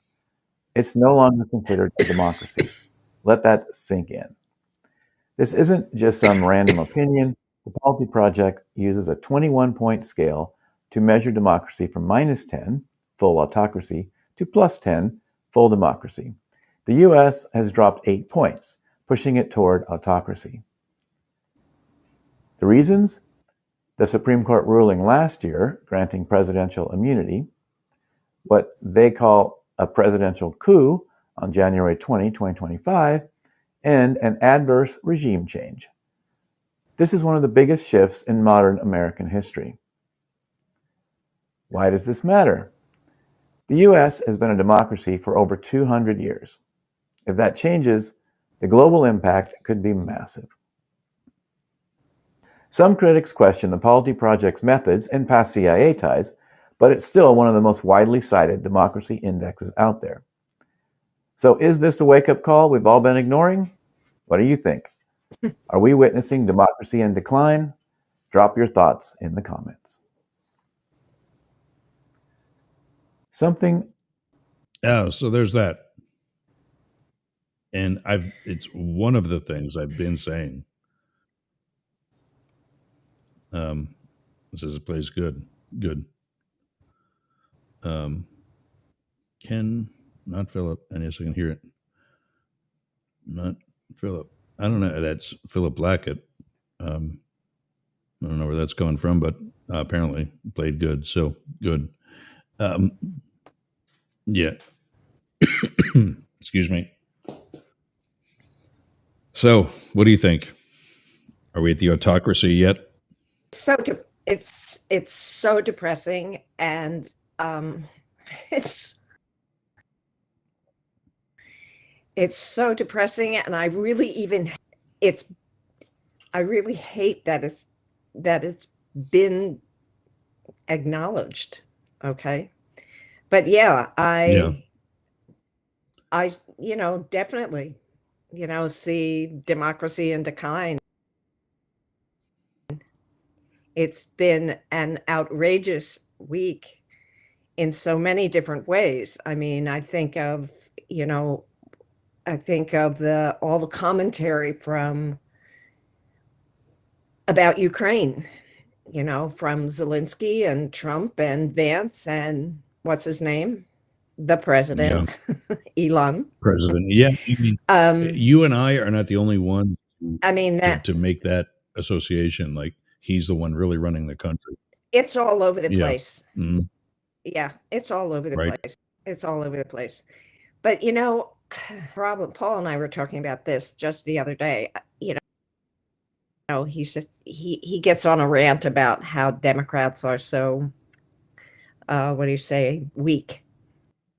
It's no longer considered a democracy. Let that sink in. This isn't just some random opinion. The Polity Project uses a 21-point scale to measure democracy from -10, full autocracy, to +10, full democracy. The U.S. has dropped 8 points, pushing it toward autocracy. The reasons? The Supreme Court ruling last year granting presidential immunity, what they call a presidential coup on January 20, 2025, and an adverse regime change. This is one of the biggest shifts in modern American history. Why does this matter? The U.S. has been a democracy for over 200 years. If that changes, the global impact could be massive. Some critics question the Polity Project's methods and past CIA ties, but it's still one of the most widely cited democracy indexes out there. So is this the wake-up call we've all been ignoring? What do you think? Are we witnessing democracy in decline? Drop your thoughts in the comments. Oh, so there's that. And it's one of the things I've been saying. This is a place good. Ken, not Philip. And yes, I can hear it. Not Philip. I don't know. That's Philip Blackett. I don't know where that's coming from, but apparently played good. So good. Yeah. Excuse me. So, what do you think? Are we at the autocracy yet? It's so depressing, and it's so depressing, and I really hate that it's been acknowledged. Okay, but yeah, I definitely see democracy in decline. It's been an outrageous week in so many different ways. I mean, I think of all the commentary about Ukraine, from Zelensky and Trump and Vance and what's his name? The president, Elon. President. Yeah. You and I are not the only ones to make that association. Like, he's the one really running the country. It's all over the place. Mm-hmm. Yeah, it's all over the place. It's all over the place. But Paul and I were talking about this just the other day. He said he gets on a rant about how Democrats are so weak.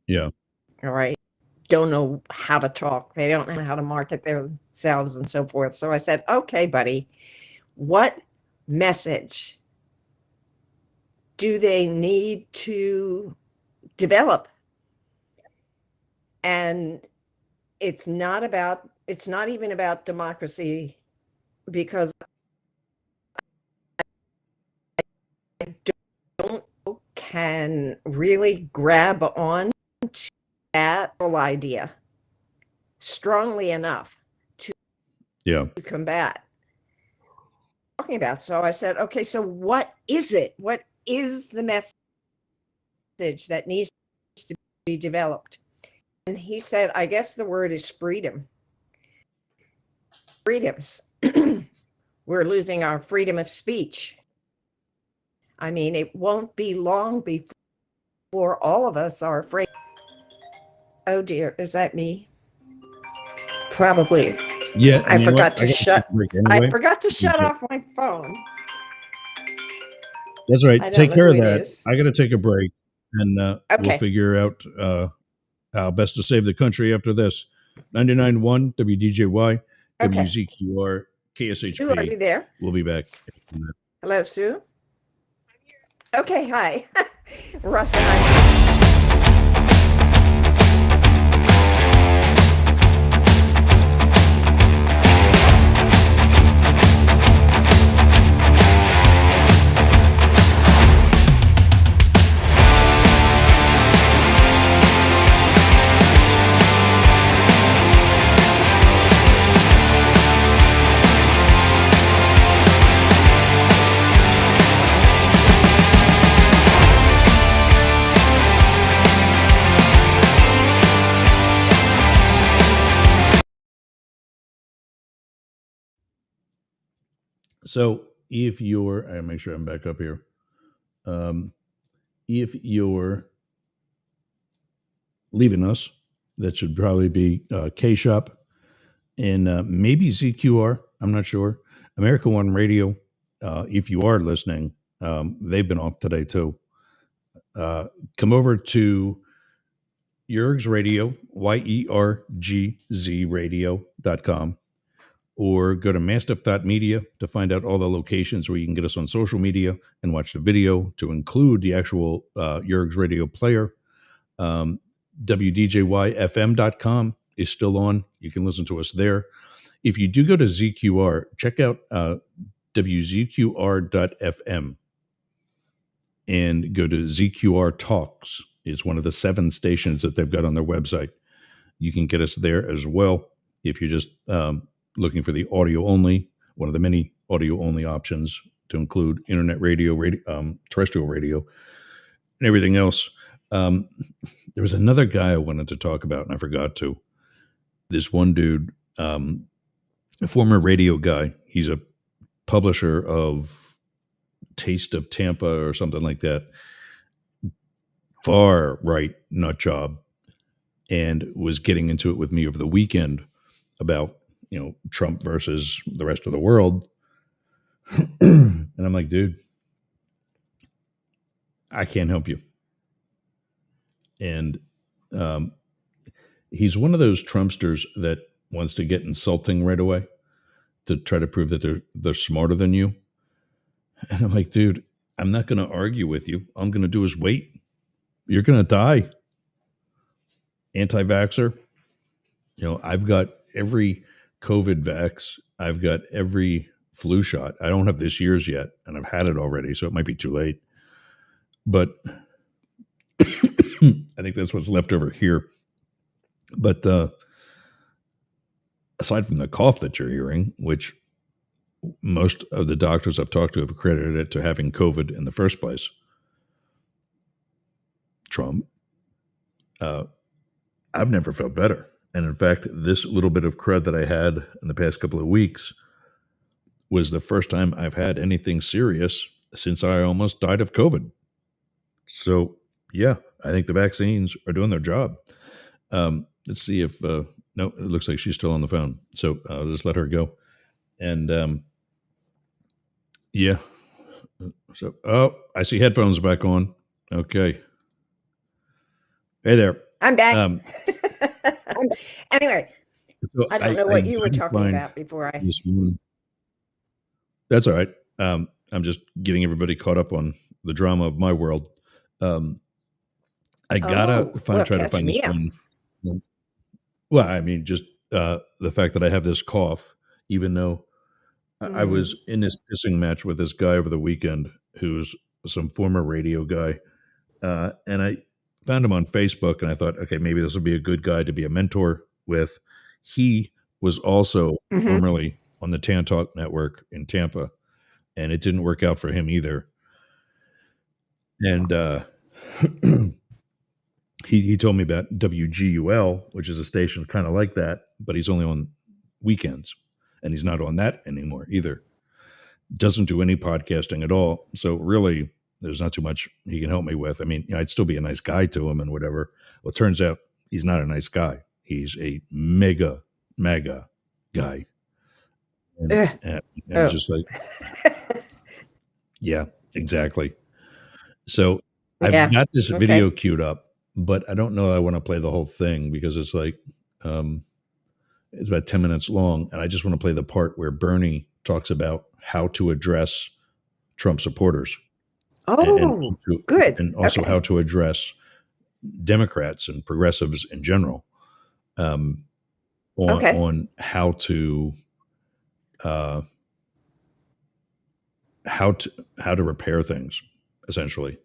Yeah. All right. Don't know how to talk. They don't know how to market themselves and so forth. So I said, okay, buddy, what message do they need to develop? And it's not even about democracy, because I don't can really grab on to that whole idea strongly enough to combat talking about. So I said, okay, so what is it? What is the message that needs to be developed? And he said, I guess the word is freedom. Freedoms. We're losing our freedom of speech. I mean, it won't be long before all of us are afraid. Oh dear, is that me? Probably. Yeah. I forgot to shut off my phone. That's right. Take care of that. I got to take a break, and we'll figure out how best to save the country after this. 99.1 WDJY, WZQR, KSHP. Sue, are you there? We'll be back. Hello, Sue. Okay, hi. Russ and I. So if you're, I make sure I'm back up here. If you're leaving us, that should probably be K Shop and maybe ZQR. I'm not sure. America One Radio. If you are listening, they've been off today too. Come over to Yergz Radio, YERGZ radio.com, or go to mastiff.media to find out all the locations where you can get us on social media and watch the video, to include the actual Yergz Radio player. WDJYFM.com is still on. You can listen to us there. If you do go to ZQR, check out WZQR.FM and go to ZQR Talks. It's one of the 7 stations that they've got on their website. You can get us there as well if you're just looking for the audio only, one of the many audio only options to include internet radio, terrestrial radio, and everything else. There was another guy I wanted to talk about, and I forgot to. This one dude, a former radio guy. He's a publisher of Taste of Tampa or something like that. Far right nut job, and was getting into it with me over the weekend about, Trump versus the rest of the world. And I'm like, dude, I can't help you. And he's one of those Trumpsters that wants to get insulting right away to try to prove that they're smarter than you. And I'm like, dude, I'm not going to argue with you. All I'm going to do is wait. You're going to die. Anti-vaxxer. I've got every COVID vax. I've got every flu shot. I don't have this year's yet, and I've had it already, so it might be too late. But I think that's what's left over here. But aside from the cough that you're hearing, which most of the doctors I've talked to have credited it to having COVID in the first place, Trump, I've never felt better. And in fact, this little bit of crud that I had in the past couple of weeks was the first time I've had anything serious since I almost died of COVID. So, yeah, I think the vaccines are doing their job. Let's see if, no, it looks like she's still on the phone. So I'll just let her go. And yeah. So, I see headphones back on. Okay. Hey there. I'm back. Anyway, So I don't know what you were didn't talking find about before I. this one. That's all right. I'm just getting everybody caught up on the drama of my world. I gotta try to catch find me this up. one. Well, I mean, just the fact that I have this cough, even though I was in this pissing match with this guy over the weekend, who's some former radio guy, and I found him on Facebook, and I thought, okay, maybe this will be a good guy to be a mentor with. He was also formerly on the Tan Talk network in Tampa, and it didn't work out for him either. And he told me about WGUL, which is a station kind of like that, but he's only on weekends, and he's not on that anymore either. Doesn't do any podcasting at all. So really, there's not too much he can help me with. I mean, I'd still be a nice guy to him and whatever. Well, it turns out he's not a nice guy. He's a MAGA guy. And just like, yeah, exactly. So I've got this video queued up, but I don't know I want to play the whole thing because it's like, it's about 10 minutes long. And I just want to play the part where Bernie talks about how to address Trump supporters. Good. And also how to address Democrats and progressives in general, on how to repair things, essentially.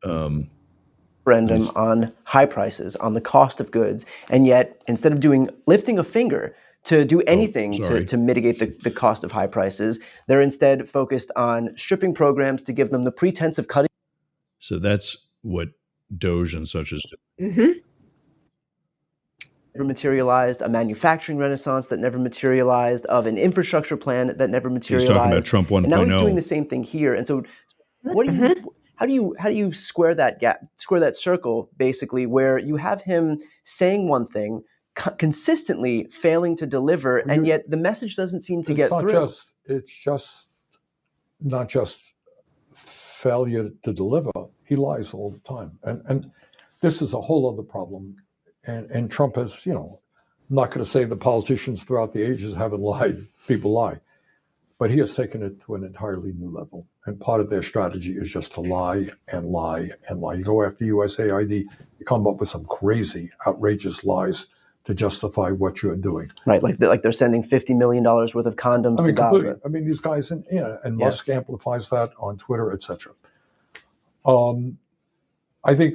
Referendum on high prices, on the cost of goods, and yet instead of lifting a finger to do anything to mitigate the cost of high prices, they're instead focused on stripping programs to give them the pretense of cutting. So that's what Doge and such is doing. materialized, a manufacturing renaissance that never materialized, of an infrastructure plan that never materialized. He's talking about Trump 1.0. And now he's doing the same thing here. And so what do you how do you square that gap, square that circle, basically, where you have him saying one thing, consistently failing to deliver, and yet the message doesn't seem to get through? It's just not just failure to deliver. He lies all the time. And this is a whole other problem. And Trump has, I'm not going to say the politicians throughout the ages haven't lied. People lie. But he has taken it to an entirely new level. And part of their strategy is just to lie and lie and lie. You go after USAID, you come up with some crazy, outrageous lies to justify what you're doing. Right, like they're sending $50 million worth of condoms to Gaza. I mean, these guys, and Musk amplifies that on Twitter, etc. I think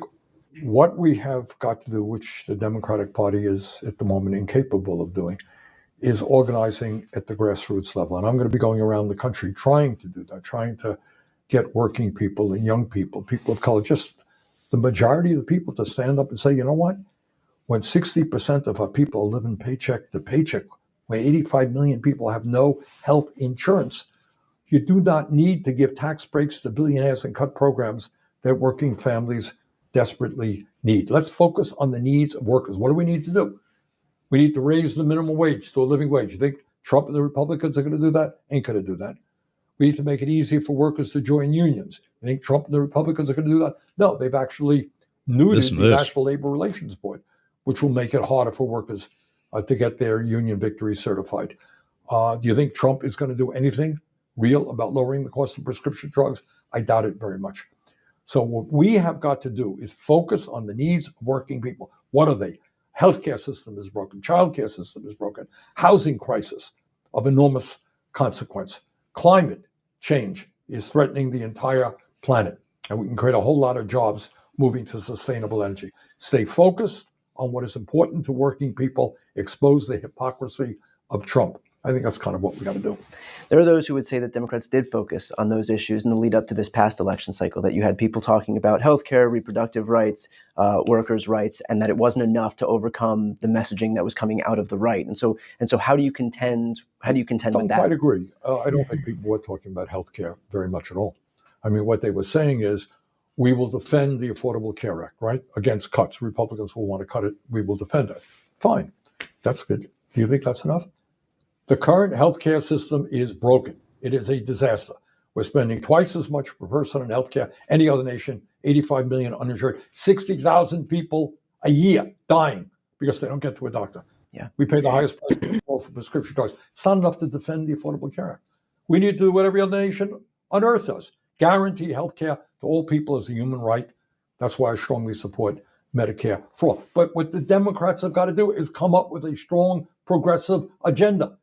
what we have got to do, which the Democratic Party is at the moment incapable of doing, is organizing at the grassroots level. And I'm going to be going around the country trying to do that, trying to get working people and young people, people of color, just the majority of the people to stand up and say, you know what? When 60% of our people are living paycheck to paycheck, when 85 million people have no health insurance, you do not need to give tax breaks to billionaires and cut programs that working families desperately need. Let's focus on the needs of workers. What do we need to do? We need to raise the minimum wage to a living wage. You think Trump and the Republicans are going to do that? Ain't going to do that. We need to make it easier for workers to join unions. You think Trump and the Republicans are going to do that? No, they've actually neutered the National Labor Relations Board, which will make it harder for workers to get their union victories certified. Do you think Trump is going to do anything real about lowering the cost of prescription drugs? I doubt it very much. So what we have got to do is focus on the needs of working people. What are they? Healthcare system is broken. Childcare system is broken. Housing crisis of enormous consequence. Climate change is threatening the entire planet. And we can create a whole lot of jobs moving to sustainable energy. Stay focused on what is important to working people. Expose the hypocrisy of Trump. I think that's kind of what we got to do. There are those who would say that Democrats did focus on those issues in the lead up to this past election cycle, that you had people talking about healthcare, reproductive rights, workers' rights, and that it wasn't enough to overcome the messaging that was coming out of the right. And so how do you contend with that? I quite agree. I don't think people were talking about healthcare very much at all. I mean, what they were saying is, we will defend the Affordable Care Act, right? Against cuts. Republicans will want to cut it. We will defend it. Fine. That's good. Do you think that's enough? The current healthcare system is broken. It is a disaster. We're spending twice as much per person on healthcare any other nation, 85 million uninsured, 60,000 people a year dying because they don't get to a doctor. Yeah. We pay the highest price for prescription drugs. It's not enough to defend the Affordable Care Act. We need to do what every other nation on earth does. Guarantee healthcare to all people as a human right. That's why I strongly support Medicare for all. But what the Democrats have got to do is come up with a strong progressive agenda.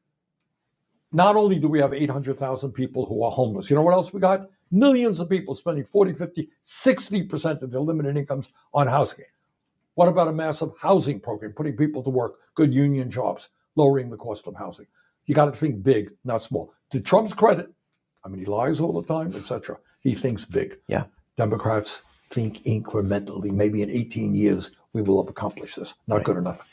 Not only do we have 800,000 people who are homeless, you know what else we got? Millions of people spending 40, 50, 60% of their limited incomes on housing. What about a massive housing program, putting people to work, good union jobs, lowering the cost of housing? You got to think big, not small. To Trump's credit, I mean, he lies all the time, etc. He thinks big. Yeah. Democrats think incrementally. Maybe in 18 years, we will have accomplished this. Not good enough.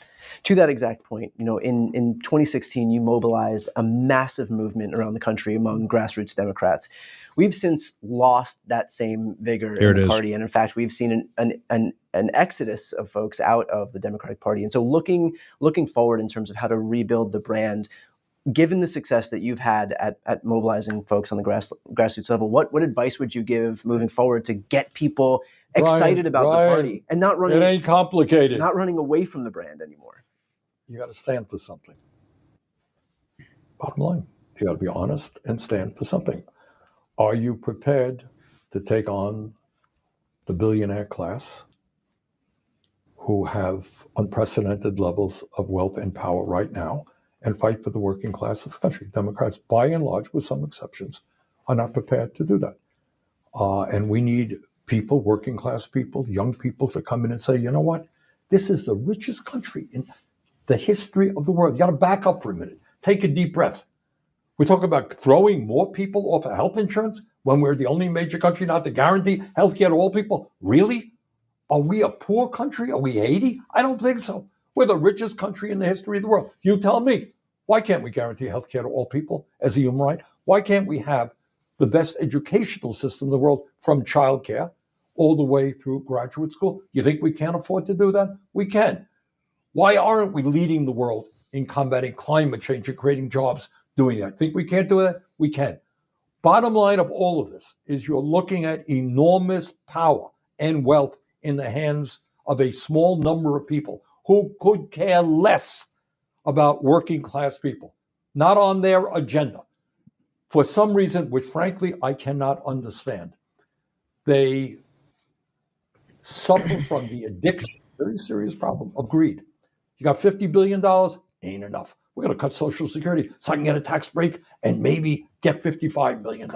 To that exact point, in 2016, you mobilized a massive movement around the country among grassroots Democrats. We've since lost that same vigor in the party. And in fact, we've seen an exodus of folks out of the Democratic Party. And so looking forward in terms of how to rebuild the brand, given the success that you've had at mobilizing folks on the grassroots level, what advice would you give moving forward to get people excited about the party and not running? It ain't complicated. Not running away from the brand anymore. You got to stand for something. Bottom line, you got to be honest and stand for something. Are you prepared to take on the billionaire class who have unprecedented levels of wealth and power right now and fight for the working class of this country? Democrats, by and large, with some exceptions, are not prepared to do that. And we need people, working class people, young people, to come in and say, you know what? This is the richest country in the history of the world. You got to back up for a minute. Take a deep breath. We're talking about throwing more people off of health insurance when we're the only major country not to guarantee health care to all people. Really? Are we a poor country? Are we Haiti? I don't think so. We're the richest country in the history of the world. You tell me, why can't we guarantee health care to all people as a human right? Why can't we have the best educational system in the world, from childcare all the way through graduate school? You think we can't afford to do that? We can. Why aren't we leading the world in combating climate change and creating jobs doing that? Think we can't do that? We can. Bottom line of all of this is you're looking at enormous power and wealth in the hands of a small number of people who could care less about working class people, not on their agenda. For some reason, which frankly I cannot understand, they suffer from the addiction, very serious problem of greed. You got $50 billion, ain't enough. We're going to cut Social Security so I can get a tax break and maybe get $55 billion.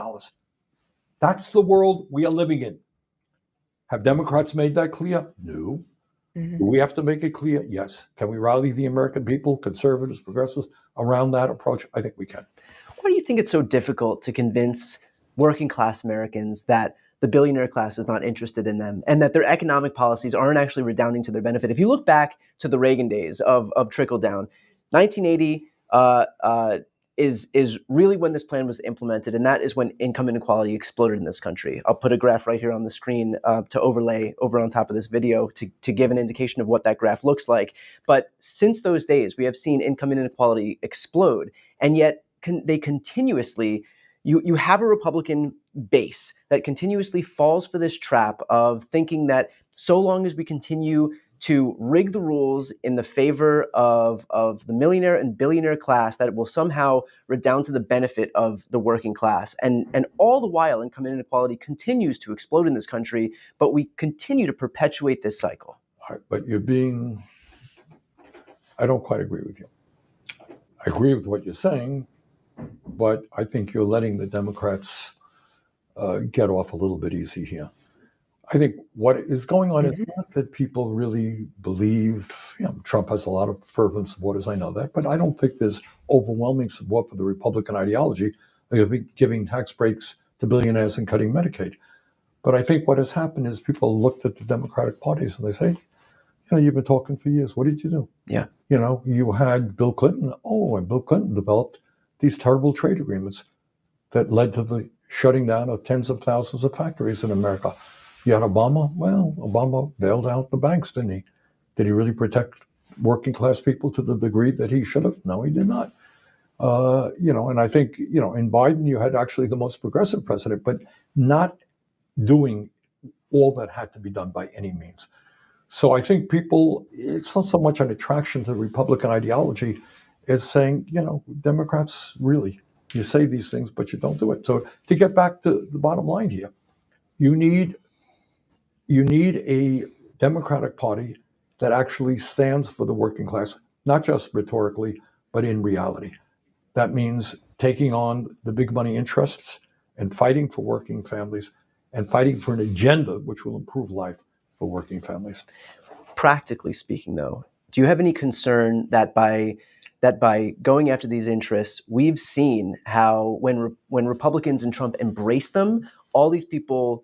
That's the world we are living in. Have Democrats made that clear? No. Do we have to make it clear? Yes. Can we rally the American people, conservatives, progressives, around that approach? I think we can. Why do you think it's so difficult to convince working class Americans that the billionaire class is not interested in them and that their economic policies aren't actually redounding to their benefit? If you look back to the Reagan days of trickle down, 1980 is really when this plan was implemented, and that is when income inequality exploded in this country. I'll put a graph right here on the screen to overlay over on top of this video to give an indication of what that graph looks like. But since those days, we have seen income inequality explode, and yet they continuously, you have a Republican base that continuously falls for this trap of thinking that so long as we continue to rig the rules in the favor of the millionaire and billionaire class, that it will somehow redound to the benefit of the working class. And all the while, income inequality continues to explode in this country, but we continue to perpetuate this cycle. All right, but I don't quite agree with you. I agree with what you're saying, but I think you're letting the Democrats get off a little bit easy here. I think what is going on is not that people really believe, Trump has a lot of fervent supporters, I know that, but I don't think there's overwhelming support for the Republican ideology of giving tax breaks to billionaires and cutting Medicaid. But I think what has happened is people looked at the Democratic parties and they say, you've been talking for years. What did you do? Yeah. You had Bill Clinton. And Bill Clinton developed these terrible trade agreements that led to the shutting down of tens of thousands of factories in America. You had Obama. Well, Obama bailed out the banks, didn't he? Did he really protect working class people to the degree that he should have? No, he did not. And I think, in Biden, you had actually the most progressive president, but not doing all that had to be done by any means. So I think it's not so much an attraction to Republican ideology as saying, Democrats, really, you say these things, but you don't do it. So to get back to the bottom line here, you need a Democratic Party that actually stands for the working class, not just rhetorically, but in reality. That means taking on the big money interests and fighting for working families and fighting for an agenda which will improve life for working families. Practically speaking, though, do you have any concern that by going after these interests, we've seen how when Republicans and Trump embrace them, all these people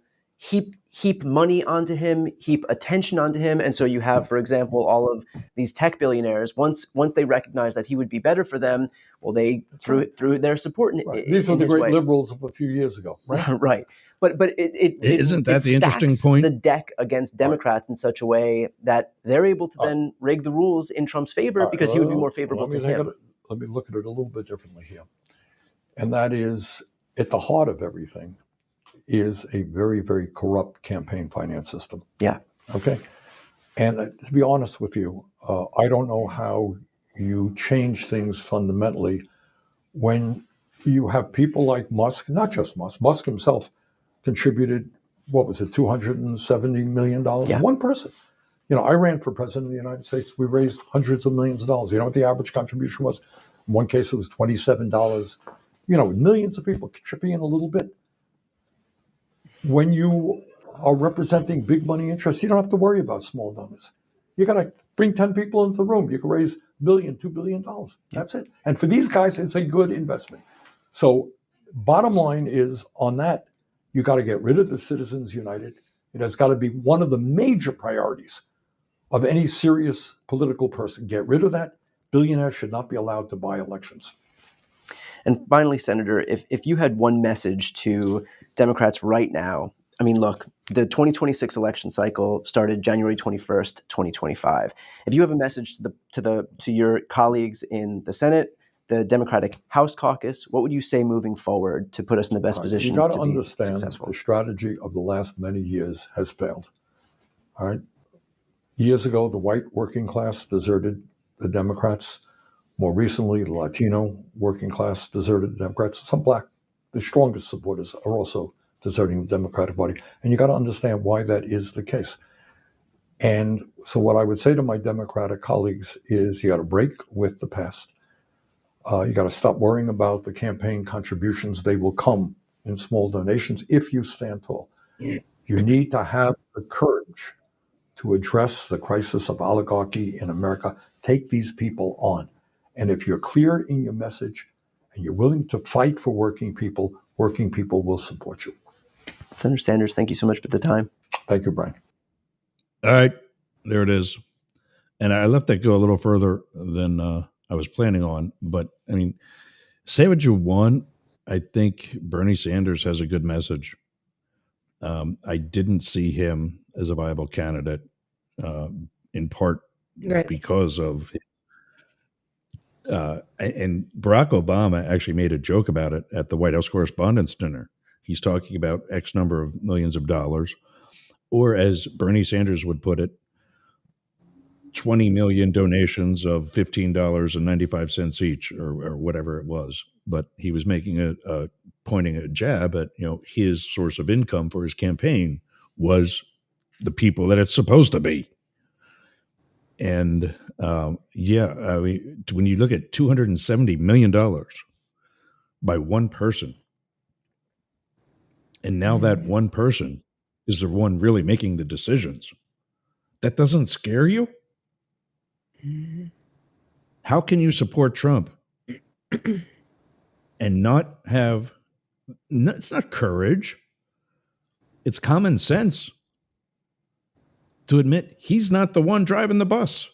heap money onto him, heap attention onto him, and so you have, for example, all of these tech billionaires. Once they recognize that he would be better for them, well, they threw their support in. Right. These are the great liberals of a few years ago, right? Right. But isn't that the interesting point? The deck against Democrats in such a way that they're able to then rig the rules in Trump's favor because he would be more favorable to him. Let me look at it a little bit differently here, and that is at the heart of everything is a very, very corrupt campaign finance system. Yeah. Okay. And to be honest with you, I don't know how you change things fundamentally when you have people like Musk, not just Musk himself contributed, $270 million? Yeah. One person. I ran for president of the United States. We raised hundreds of millions of dollars. You know what the average contribution was? In one case, it was $27. Millions of people chipping in a little bit. When you are representing big money interests, you don't have to worry about small numbers. You got to bring 10 people into the room. You can raise $1 billion, $2 billion. That's it. And for these guys, it's a good investment. So bottom line is on that, you got to get rid of the Citizens United. It has got to be one of the major priorities of any serious political person. Get rid of that. Billionaires should not be allowed to buy elections. And finally, Senator, if you had one message to Democrats right now, I mean, look, the 2026 election cycle started January 21st, 2025. If you have a message to your colleagues in the Senate, the Democratic House Caucus, what would you say moving forward to put us in the best position you got to to be understand successful? the strategy of the last many years has failed. All right. Years ago, the white working class deserted the Democrats. More recently, the Latino working class deserted the Democrats. Some black, the strongest supporters, are also deserting the Democratic Party. And you got to understand why that is the case. And so what I would say to my Democratic colleagues is you got to break with the past. You got to stop worrying about the campaign contributions. They will come in small donations if you stand tall. You need to have the courage to address the crisis of oligarchy in America. Take these people on. And if you're clear in your message and you're willing to fight for working people will support you. Senator Sanders, thank you so much for the time. Thank you, Brian. All right, there it is. And I left that go a little further than I was planning on. But, I mean, say what you want. I think Bernie Sanders has a good message. I didn't see him as a viable candidate, in part because of and Barack Obama actually made a joke about it at the White House Correspondents' Dinner. He's talking about X number of millions of dollars, or as Bernie Sanders would put it, 20 million donations of $15.95 each, or whatever it was. But he was making pointing a jab at, his source of income for his campaign was the people that it's supposed to be. And I mean, when you look at $270 million by one person, and now that one person is the one really making the decisions, that doesn't scare you? How can you support Trump and not have, it's not courage, it's common sense to admit he's not the one driving the bus.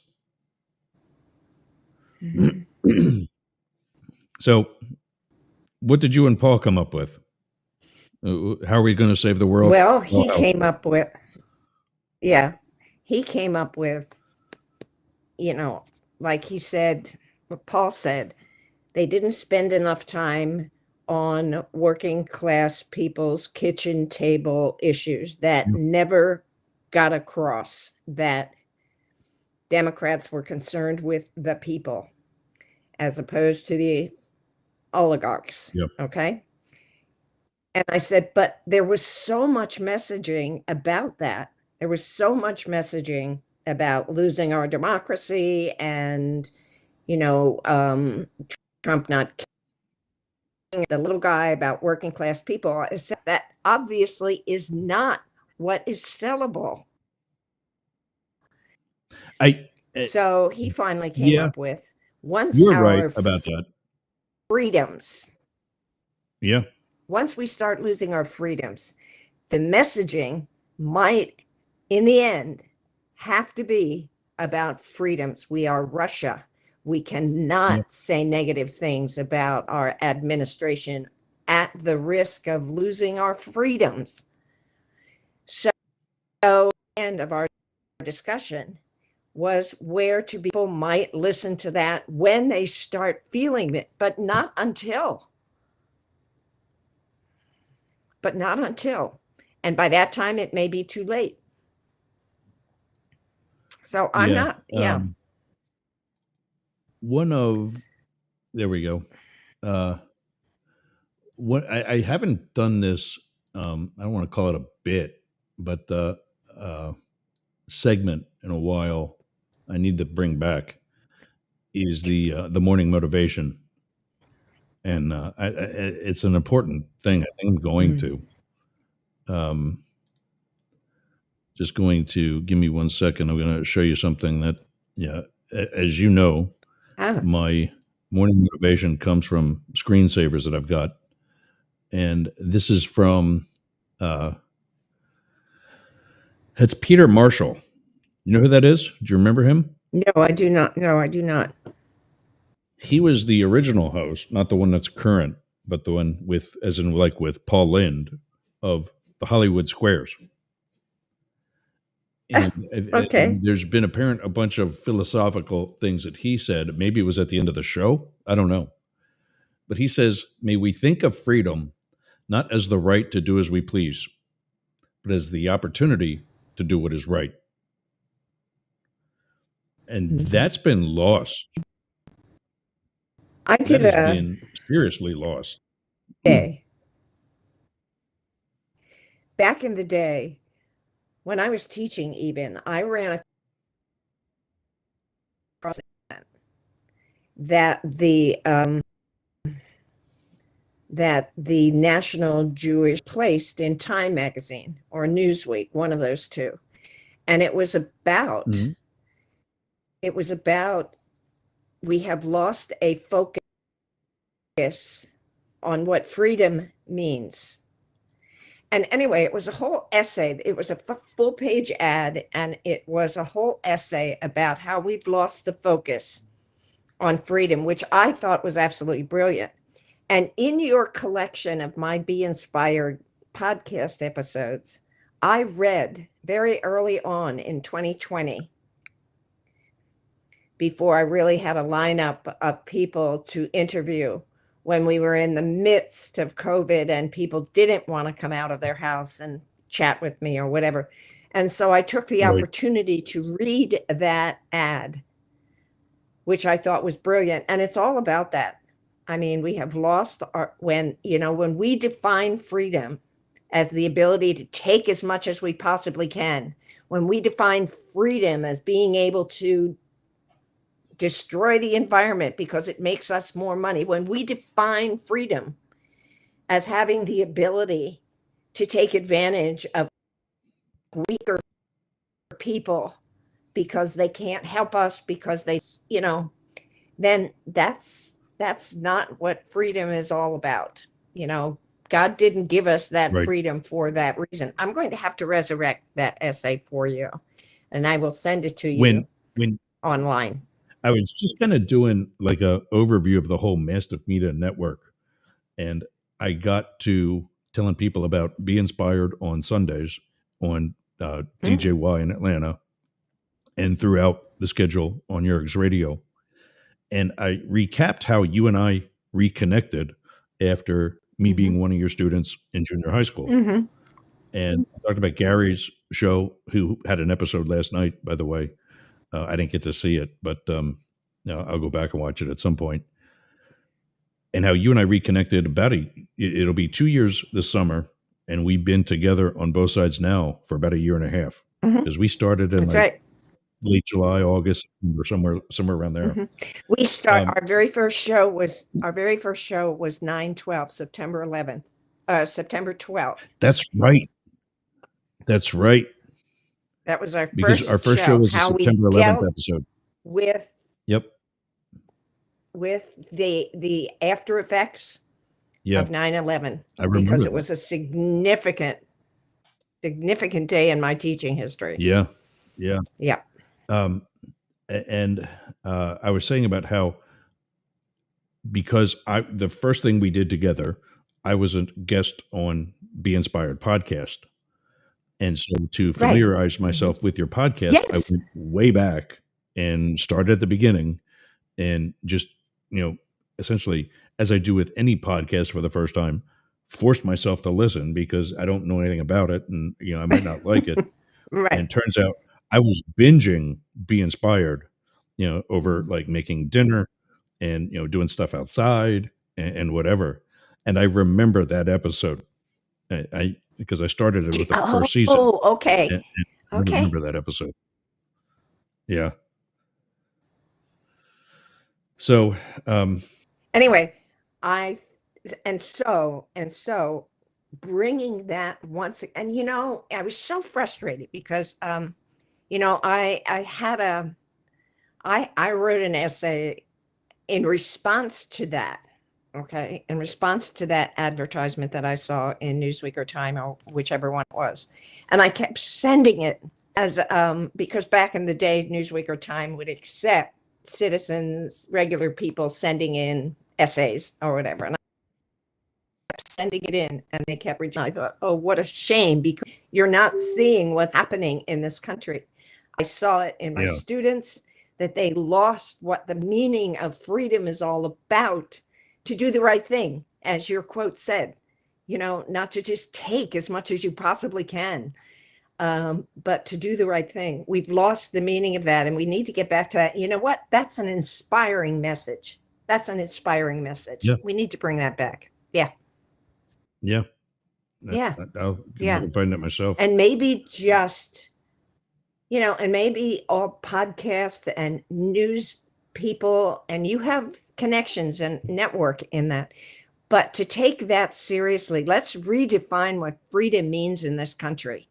So what did you and Paul come up with? How are we going to save the world? Well, he came up with, like he said, what Paul said, they didn't spend enough time on working class people's kitchen table issues that never got across, that Democrats were concerned with the people as opposed to the oligarchs. Yep. Okay. And I said, but there was so much messaging about that. There was so much messaging about losing our democracy and, Trump not caring, the little guy about working class people. I said, that obviously is not what is sellable. So he finally came up with, once you're our right about that. freedoms. Yeah. Once we start losing our freedoms, the messaging might, in the end, have to be about freedoms. We are Russia. We cannot say negative things about our administration at the risk of losing our freedoms. So, the end of our discussion was where people might listen to that when they start feeling it, but not until. And by that time, it may be too late. So I'm not, there we go. What I haven't done this, I don't want to call it a bit, but segment in a while I need to bring back is the morning motivation. And it's an important thing. I think I'm going to. Just going to give me 1 second. I'm going to show you something that, as you know, my morning motivation comes from screensavers that I've got. And this is from, it's Peter Marshall. You know who that is? Do you remember him? No, I do not. No, I do not. He was the original host, not the one that's current, but the one with, as in like with Paul Lynde of the Hollywood Squares. And, Okay. and there's been apparent a bunch of philosophical things that he said. Maybe it was at the end of the show. I don't know. But he says, may we think of freedom not as the right to do as we please, but as the opportunity to do what is right. And that's been lost. I did that has been seriously lost. Day. Back in the day, when I was teaching even, I ran across that the National Jewish placed in Time magazine or Newsweek, one of those two. And it was about, we have lost a focus on what freedom means. And anyway, it was a whole essay. It was a full page ad, and it was a whole essay about how we've lost the focus on freedom, which I thought was absolutely brilliant. And in your collection of my Be Inspired podcast episodes, I read very early on in 2020, before I really had a lineup of people to interview, when we were in the midst of COVID and people didn't want to come out of their house and chat with me or whatever. And so I took the opportunity to read that ad, which I thought was brilliant. And it's all about that. I mean, we have lost when we define freedom as the ability to take as much as we possibly can, when we define freedom as being able to destroy the environment because it makes us more money, when we define freedom as having the ability to take advantage of weaker people because they can't help us, because they, then that's not what freedom is all about. God didn't give us that freedom for that reason. I'm going to have to resurrect that essay for you, and I will send it to you when online. I was just kind of doing like a overview of the whole Mastiff Media Network, and I got to telling people about Be Inspired on Sundays on DJY in Atlanta and throughout the schedule on Yerg's Radio. And I recapped how you and I reconnected after me being one of your students in junior high school. And I talked about Gary's show, who had an episode last night, by the way. I didn't get to see it, but I'll go back and watch it at some point. And how you and I reconnected it'll be 2 years this summer, and we've been together on both sides now for about a year and a half, because we started in late July, August, or somewhere around there. We start our very first show was 9/12, September 11th, September 12th. That's right. That was our because our first show was the September 11th episode. With the after effects of 9/11, because it was a significant day in my teaching history. Yeah. And I was saying about how, because the first thing we did together, I was a guest on Be Inspired podcast. And so to familiarize myself with your podcast, I went way back and started at the beginning, and just, essentially, as I do with any podcast for the first time, forced myself to listen because I don't know anything about it, and I might not like it. And it turns out I was binging Be Inspired, over like making dinner and doing stuff outside and whatever. And I remember that episode. Because I started it with the first season. Oh, okay. And I remember that episode. Yeah. So, anyway, so bringing that once, and I was so frustrated because, I wrote an essay in response to that. Okay. In response to that advertisement that I saw in Newsweek or Time or whichever one it was. And I kept sending it as because back in the day, Newsweek or Time would accept citizens, regular people sending in essays or whatever. And I kept sending it in and they kept reaching. I thought, oh, what a shame, because you're not seeing what's happening in this country. I saw it in my students, that they lost what the meaning of freedom is all about, to do the right thing, as your quote said, not to just take as much as you possibly can, but to do the right thing. We've lost the meaning of that, and we need to get back to that. You know what? That's an inspiring message. Yeah. We need to bring that back. Yeah. Yeah. I'll find it myself. And maybe just, and maybe all podcasts and news people, and you have connections and network in that, but to take that seriously, let's redefine what freedom means in this country.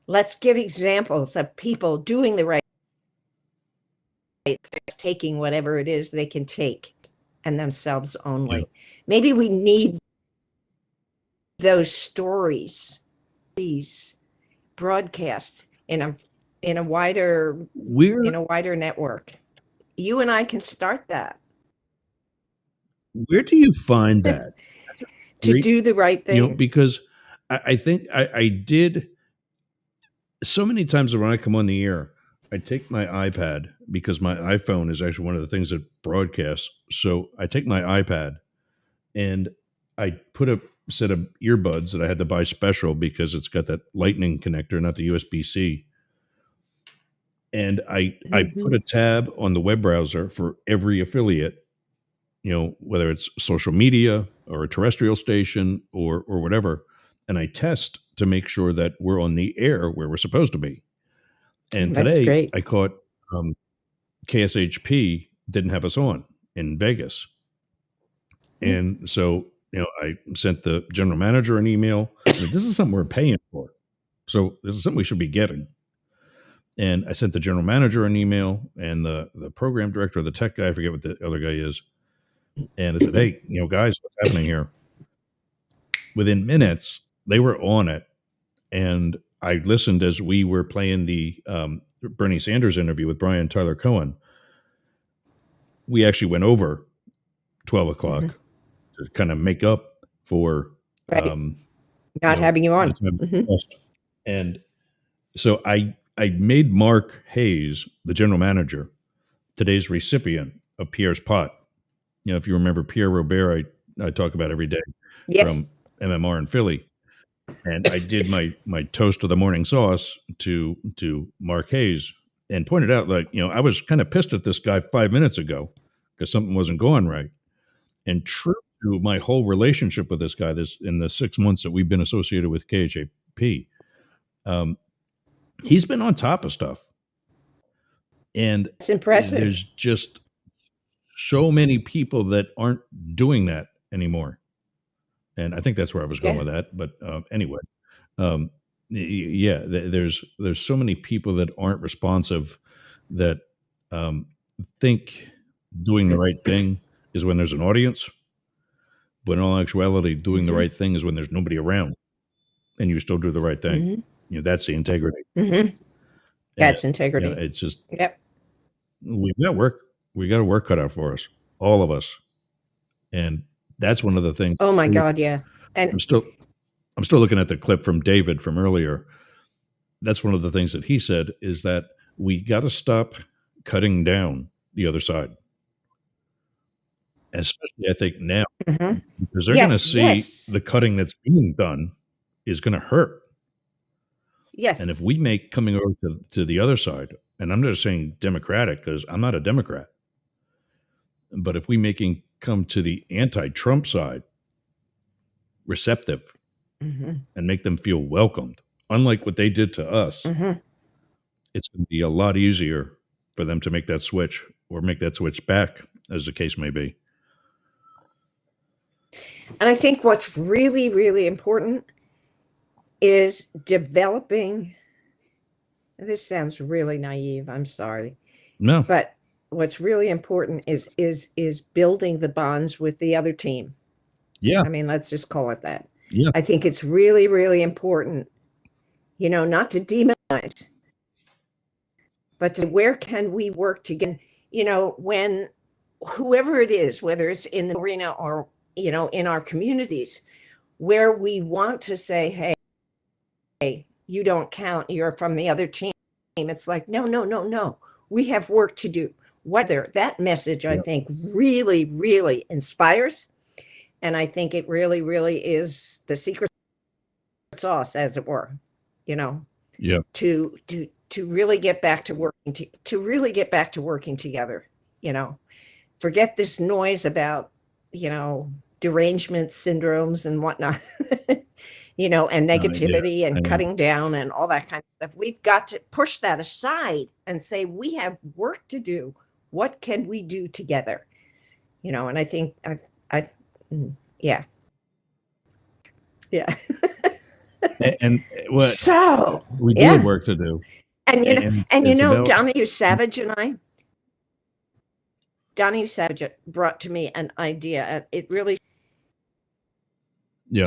Let's give examples of people doing the right thing, taking whatever it is they can take, and themselves only. Yeah. Maybe we need those stories, these broadcasts in a wider network. You and I can start that. Where do you find that? To do the right thing. Because I think I did so many times when I come on the air, I take my iPad, because my iPhone is actually one of the things that broadcasts. So I take my iPad and I put a set of earbuds that I had to buy special because it's got that lightning connector, not the USB-C. And I put a tab on the web browser for every affiliate, whether it's social media or a terrestrial station or whatever. And I test to make sure that we're on the air where we're supposed to be. And today I caught KSHP didn't have us on in Vegas. And so, I sent the general manager an email. This is something we're paying for. So this is something we should be getting. And I sent the general manager an email and the program director, the tech guy, I forget what the other guy is. And I said, hey, guys, what's happening here? Within minutes, they were on it. And I listened as we were playing the Bernie Sanders interview with Brian Tyler Cohen. We actually went over 12 o'clock to kind of make up for not having you on. And so I made Mark Hayes, the general manager, today's recipient of Pierre's pot. If you remember Pierre Robert, I talk about every day from MMR in Philly. And I did my toast of the morning sauce to Mark Hayes and pointed out, I was kind of pissed at this guy 5 minutes ago because something wasn't going right. And true to my whole relationship with this guy, in the 6 months that we've been associated with KHAP, he's been on top of stuff. And it's impressive. There's just so many people that aren't doing that anymore. And I think that's where I was going with that. But anyway, there's so many people that aren't responsive, that think doing the right thing is when there's an audience. But in all actuality, doing the right thing is when there's nobody around and you still do the right thing. That's the integrity. That's integrity. It's just, we got a work cut out for us, all of us. And that's one of the things. Oh my God. Yeah. And I'm still looking at the clip from David from earlier. That's one of the things that he said, is that we got to stop cutting down the other side. Especially, I think, now, because they're going to see the cutting that's being done is going to hurt. Yes. And if we make coming over to the other side, and I'm just saying Democratic because I'm not a Democrat, but if we come to the anti-Trump side receptive and make them feel welcomed, unlike what they did to us, it's going to be a lot easier for them to make that switch or make that switch back, as the case may be. And I think what's really, really important is developing. This sounds really naive. I'm sorry. No. But what's really important is building the bonds with the other team. Yeah. I mean, let's just call it that. Yeah. I think it's really, really important, not to demonize but where can we work together? When whoever it is, whether it's in the arena or, in our communities, where we want to say, hey, you don't count, you're from the other team. It's like, no. We have work to do. Whether that message, I think, really, really inspires. And I think it really, really is the secret sauce, as it were, to really get back to working together, forget this noise about, derangement syndromes and whatnot, and negativity and cutting down and all that kind of stuff. We've got to push that aside and say, we have work to do. What can we do together? And I think yeah. And what so we do have work to do. And Donahue Savage brought to me an idea. It really,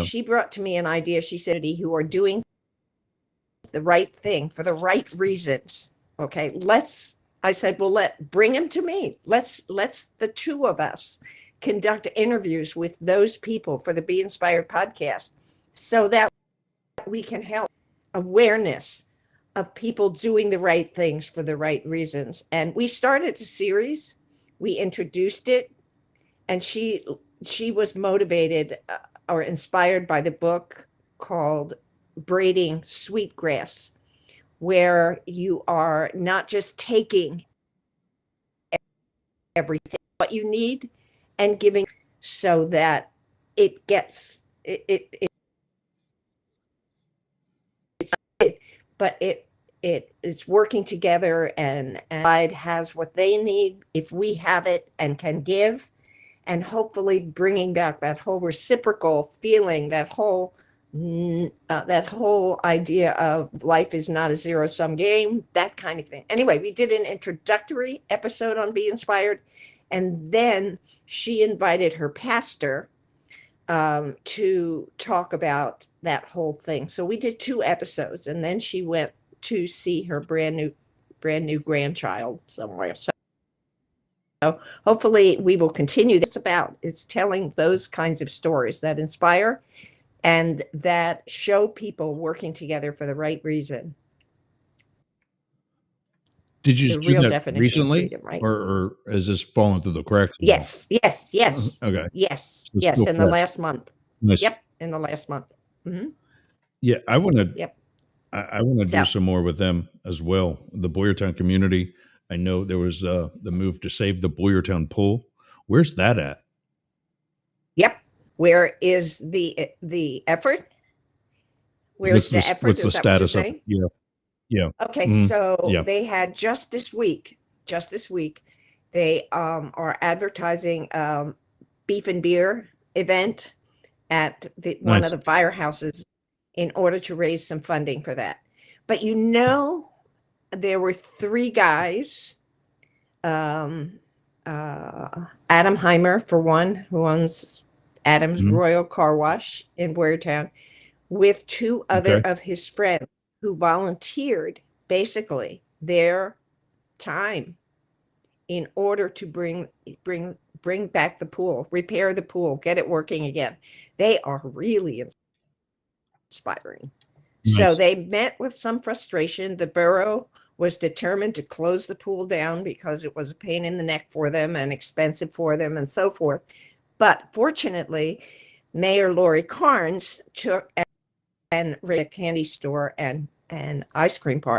she brought to me an idea. She said, who are doing the right thing for the right reasons. Okay, I said, well, bring him to me. Let's the two of us conduct interviews with those people for the Be Inspired podcast, so that we can help awareness of people doing the right things for the right reasons. And we started a series. We introduced it, and she was motivated or inspired by the book called Braiding Sweetgrass, where you are not just taking everything what you need and giving, so that it gets it's working together, and has what they need if we have it and can give, and hopefully bringing back that whole reciprocal feeling, that whole idea of life is not a zero-sum game, that kind of thing. Anyway, we did an introductory episode on Be Inspired, and then she invited her pastor to talk about that whole thing. So we did 2 episodes, and then she went to see her brand new grandchild somewhere. So hopefully we will continue. It's telling those kinds of stories that inspire and that show people working together for the right reason. Did you do that recently, freedom, right? or has this fallen through the cracks? Yes. Okay. Yes. In the last month. Nice. Yep. In the last month. Mm-hmm. Yeah, I want to. Yep. I want to do some more with them as well. The Boyertown community. I know there was the move to save the Boyertown pool. Where's that at? Yep. Where is the effort? Where's the effort? What's the status of it? Yeah. Okay, so they had just this week, they are advertising beef and beer event at one of the firehouses in order to raise some funding for that. But there were 3 guys, Adam Heimer, for one, who owns Adam's Royal Car Wash in Boyertown, with 2 other of his friends who volunteered basically their time in order to bring back the pool, repair the pool, get it working again. They are really inspiring. Nice. So they met with some frustration. The borough was determined to close the pool down because it was a pain in the neck for them and expensive for them and so forth. But fortunately, Mayor Lori Carnes took and ran a candy store and ice cream parlor.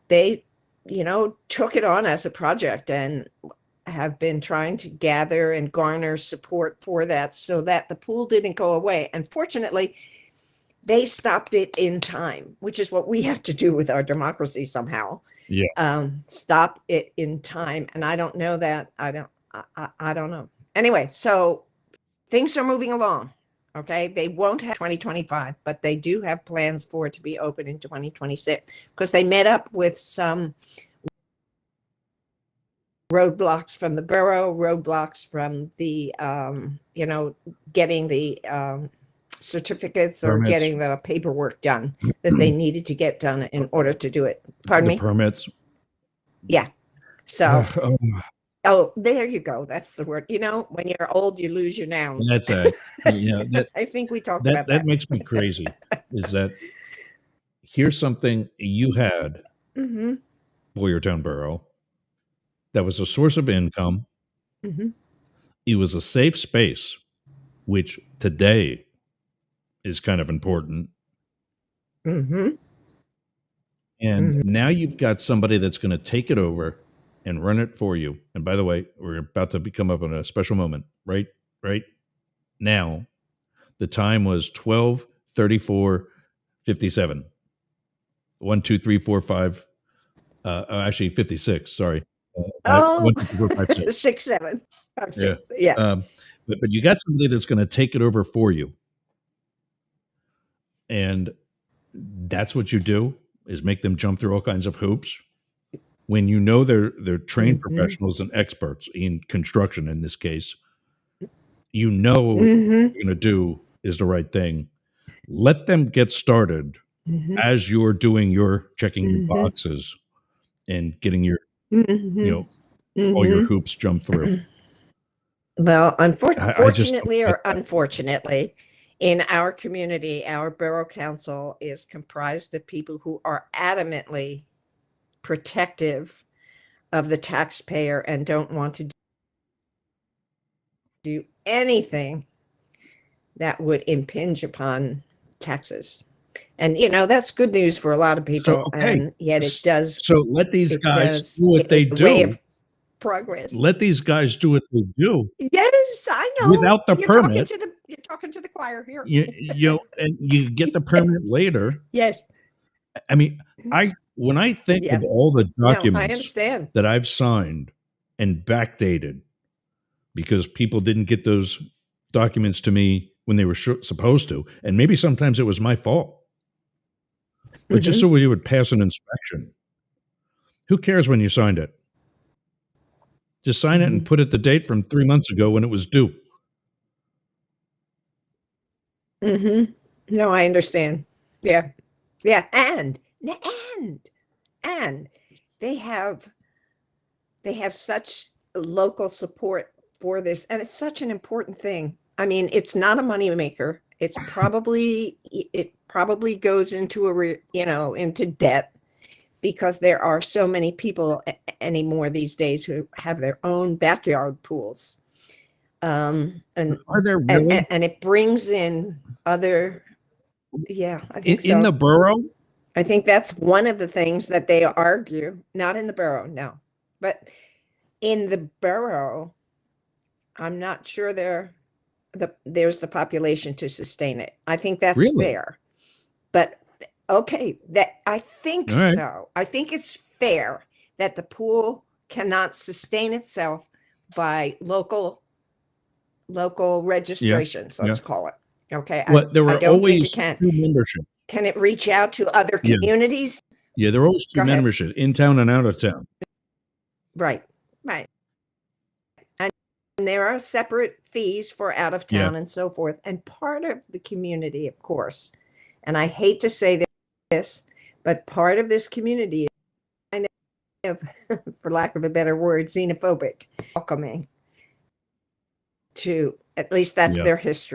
They, took it on as a project and have been trying to gather and garner support for that so that the pool didn't go away. And fortunately, they stopped it in time, which is what we have to do with our democracy somehow. Yeah. Stop it in time. And I don't know that. I don't know. Anyway, so things are moving along. Okay, they won't have 2025, but they do have plans for it to be open in 2026 because they met up with some roadblocks from the borough, roadblocks from the, getting the certificates or Permits. getting the paperwork done that they needed to get done in order to do it. Pardon The me? permits. Yeah. So, Oh, there you go. That's the word. You know, when you're old, you lose your nouns. that's a, that I think we talked about that that. makes me crazy. Is that here's something you had, Mm-hmm. Boyertown Borough, that was a source of income. Mm-hmm. It was a safe space, which today is kind of important. Mm-hmm. And Mhm. now you've got somebody that's going to take it over and run it for you. And by the way, we're about to come up on a special moment, right? Right now, the time was 12:34:57. 1, 2, 3, 4, 5. Actually, 56. Sorry. Oh, 1, 2, 3, 4, 5, 6. 6, 7. I'm Yeah. six. Yeah. But you got somebody that's going to take it over for you, and that's what you do is make them jump through all kinds of hoops. When you know they're trained Mhm. professionals and experts in construction in this case, you know what Mm-hmm. you're going to do is the right thing. Let them get started Mm-hmm. as you're doing your checking your Mm-hmm. boxes and getting your Mm-hmm. all your Mm-hmm. hoops jumped through. Well, I just don't fortunately get or that. unfortunately, in our community, our borough council is comprised of people who are adamantly protective of the taxpayer and don't want to do anything that would impinge upon taxes. And that's good news for a lot of So people, okay, and yet it does so let these guys do what get they in the way do. of progress. Let these guys do what they do Yes, I know. without the You're talking permit. to the choir here. And you get the permit later. Yes. I mean, when I think Yeah. of all the No, I documents understand. that I've signed and backdated because people didn't get those documents to me when they were supposed to, and maybe sometimes it was my fault, but just so we would pass an inspection. Who cares when you signed it? Just sign it and put it the date from 3 months ago when it was due. Mm-hmm. No, I understand. Yeah. Yeah. And they have such local support for this. And it's such an important thing. I mean, it's not a money maker. It probably goes into into debt, because there are so many people anymore these days who have their own backyard pools. And Are there really? and it brings in other, yeah, I think In the so. borough? I think that's one of the things that they argue, not in the borough, no. But in the borough, I'm not sure there's the population to sustain it. I think that's Really? fair. But okay, I think All right. so. I think it's fair that the pool cannot sustain itself by local registrations, let's call it. Okay. Well, there I were don't think it always can. 2 memberships. Can it reach out to other Yeah. communities? Yeah, there were always 2 Go ahead. memberships, in town and out of town. Right. And there are separate fees for out of town and so forth. And part of the community, of course, and I hate to say this, but part of this community is kind of, for lack of a better word, xenophobic, welcoming to, at least that's their history.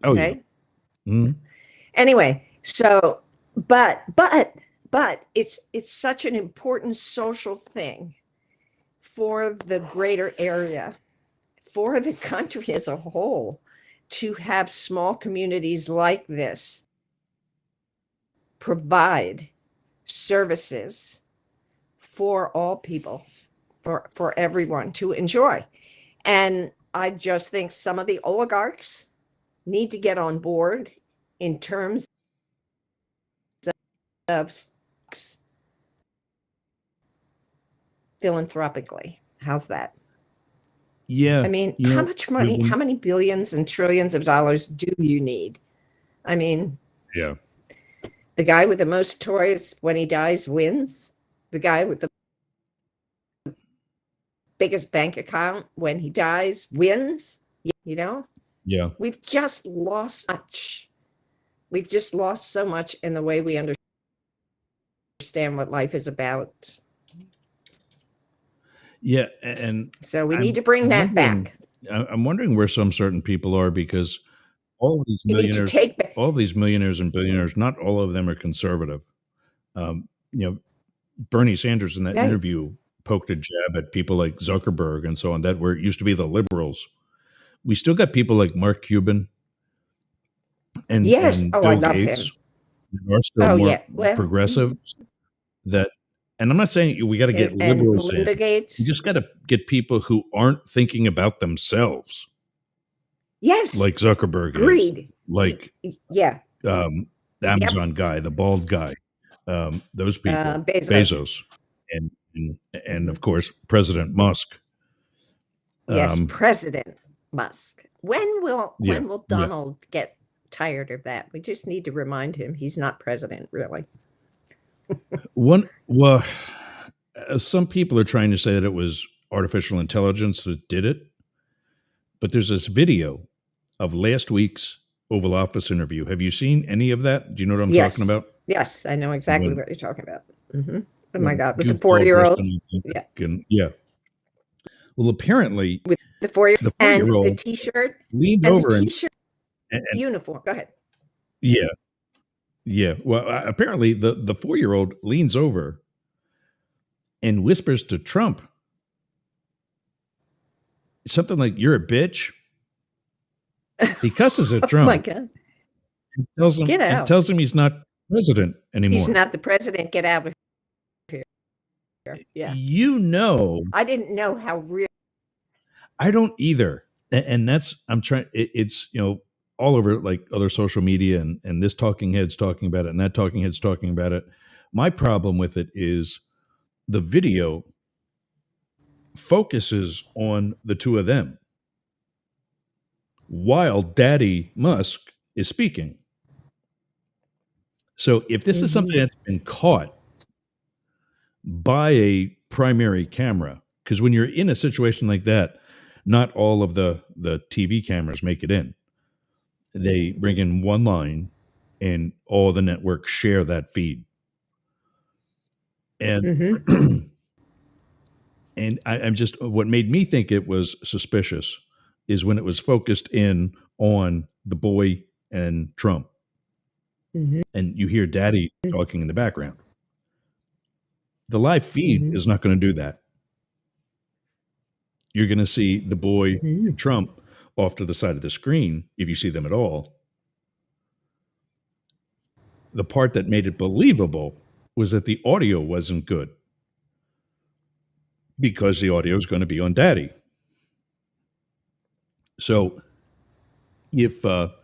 Oh, yeah. Okay. Mhm. Anyway, so but it's such an important social thing for the greater area, for the country as a whole, to have small communities like this provide services for all people, for everyone to enjoy. And I just think some of the oligarchs need to get on board in terms of philanthropically. How's that? Yeah. I mean, how much money, how many billions and trillions of dollars do you need? I mean, Yeah. the guy with the most toys when he dies wins. The guy with the biggest bank account when he dies wins, you know? Yeah. We've just lost much. We've just lost so much in the way we understand what life is about. Yeah, and so we need to bring that back. I'm wondering where some certain people are, because all of these We need to millionaires, take back. all of these millionaires and billionaires, not all of them are conservative. You know, Bernie Sanders in that Right. interview poked a jab at people like Zuckerberg and so on, that were used to be the liberals. We still got people like Mark Cuban and Yes. and Oh, Bill I love Gates him. that are still Oh, more yeah. Well, progressive. That, and I'm not saying we got to get and liberals in. Melinda Gates. You just got to get people who aren't thinking about themselves, Yes. like Zuckerberg is, Greed. like Yeah. the Amazon guy, the bald guy, those people, Bezos. and of course President Musk. Yes, President Musk. When will Yeah, Donald get tired of that? We just need to remind him he's not president, really. Some people are trying to say that it was artificial intelligence that did it, but there's this video of last week's Oval Office interview. Have you seen any of that? Do you know what I'm talking about? Yes, I know exactly what you're talking about. Mm-hmm. Oh my God, with the Goofball 4-year-old. Yeah. Well, apparently, with the 4-year-old and and the T-shirt leaned and over the T-shirt and uniform. Go ahead. Yeah. Well, apparently the 4-year-old leans over and whispers to Trump something like, "You're a bitch." He cusses at Trump. Oh my God. And tells him, Get out. And tells him he's not president anymore. He's not the president. Get out of here. Yeah. I didn't know how real. I don't either. And that's, I'm trying, it's, all over like other social media, and this talking head's talking about it and that talking head's talking about it. My problem with it is the video focuses on the two of them while Daddy Musk is speaking. So if this is something that's been caught by a primary camera, because when you're in a situation like that, not all of the TV cameras make it in. They bring in one line and all the networks share that feed. And and I'm just, what made me think it was suspicious is when it was focused in on the boy and Trump. And you hear Daddy talking in the background. The live feed is not going to do that. You're going to see the boy and Trump off to the side of the screen, if you see them at all. The part that made it believable was that the audio wasn't good, because the audio is going to be on Daddy. So if the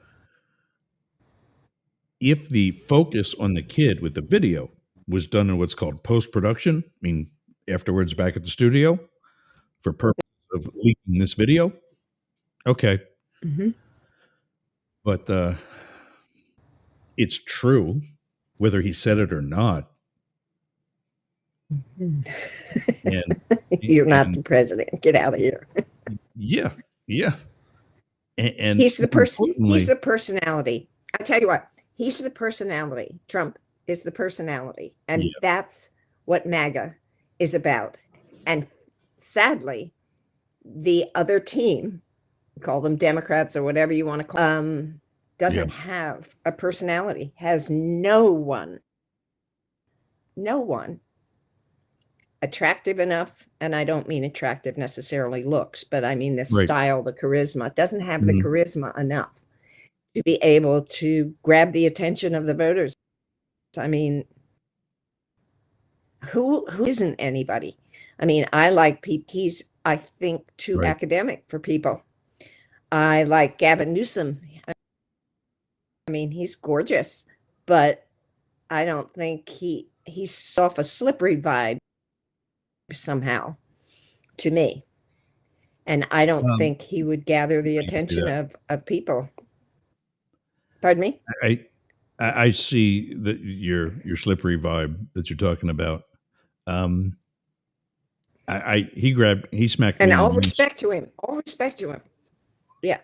focus on the kid with the video was done in what's called post-production, I mean, afterwards back at the studio for purpose of leaking this video, okay. But it's true, whether he said it or not. And you're not the president. Get out of here. Yeah. And he's the person. He's the personality. I tell you what, he's the personality. Trump is the personality, and that's what MAGA is about. And sadly, the other team, call them Democrats or whatever you want to call, doesn't have a personality. Has no one attractive enough, and I don't mean attractive necessarily looks, but I mean the style, the charisma. Doesn't have the charisma enough to be able to grab the attention of the voters. I mean, who isn't anybody? I mean, I like Pete. He's, I think, too academic for people. I like Gavin Newsom. I mean, he's gorgeous, but I don't think he's off a slippery vibe somehow to me. And I don't think he would gather the attention of people. Pardon me? I see that your slippery vibe that you're talking about. He smacked me. And all respect to him. Yeah.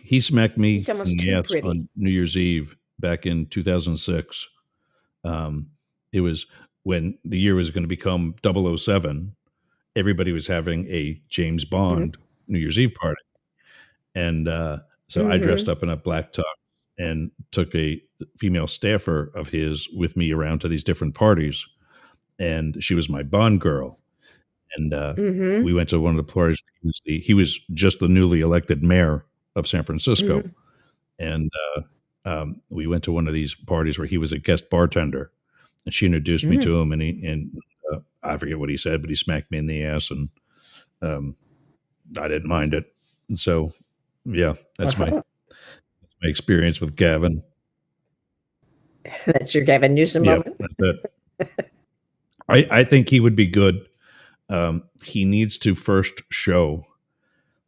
he smacked me He's almost in the too ass pretty. on New Year's Eve back in 2006. It was when the year was going to become 007. Everybody was having a James Bond New Year's Eve party. And so I dressed up in a black tux and took a female staffer of his with me around to these different parties. And she was my Bond girl. And we went to one of the parties. He was just the newly elected mayor of San Francisco. And we went to one of these parties where he was a guest bartender. And she introduced me to him, and I forget what he said, but he smacked me in the ass, and I didn't mind it. And so, yeah, that's my experience with Gavin. That's your Gavin Newsom moment. That's it. I think he would be good. He needs to first show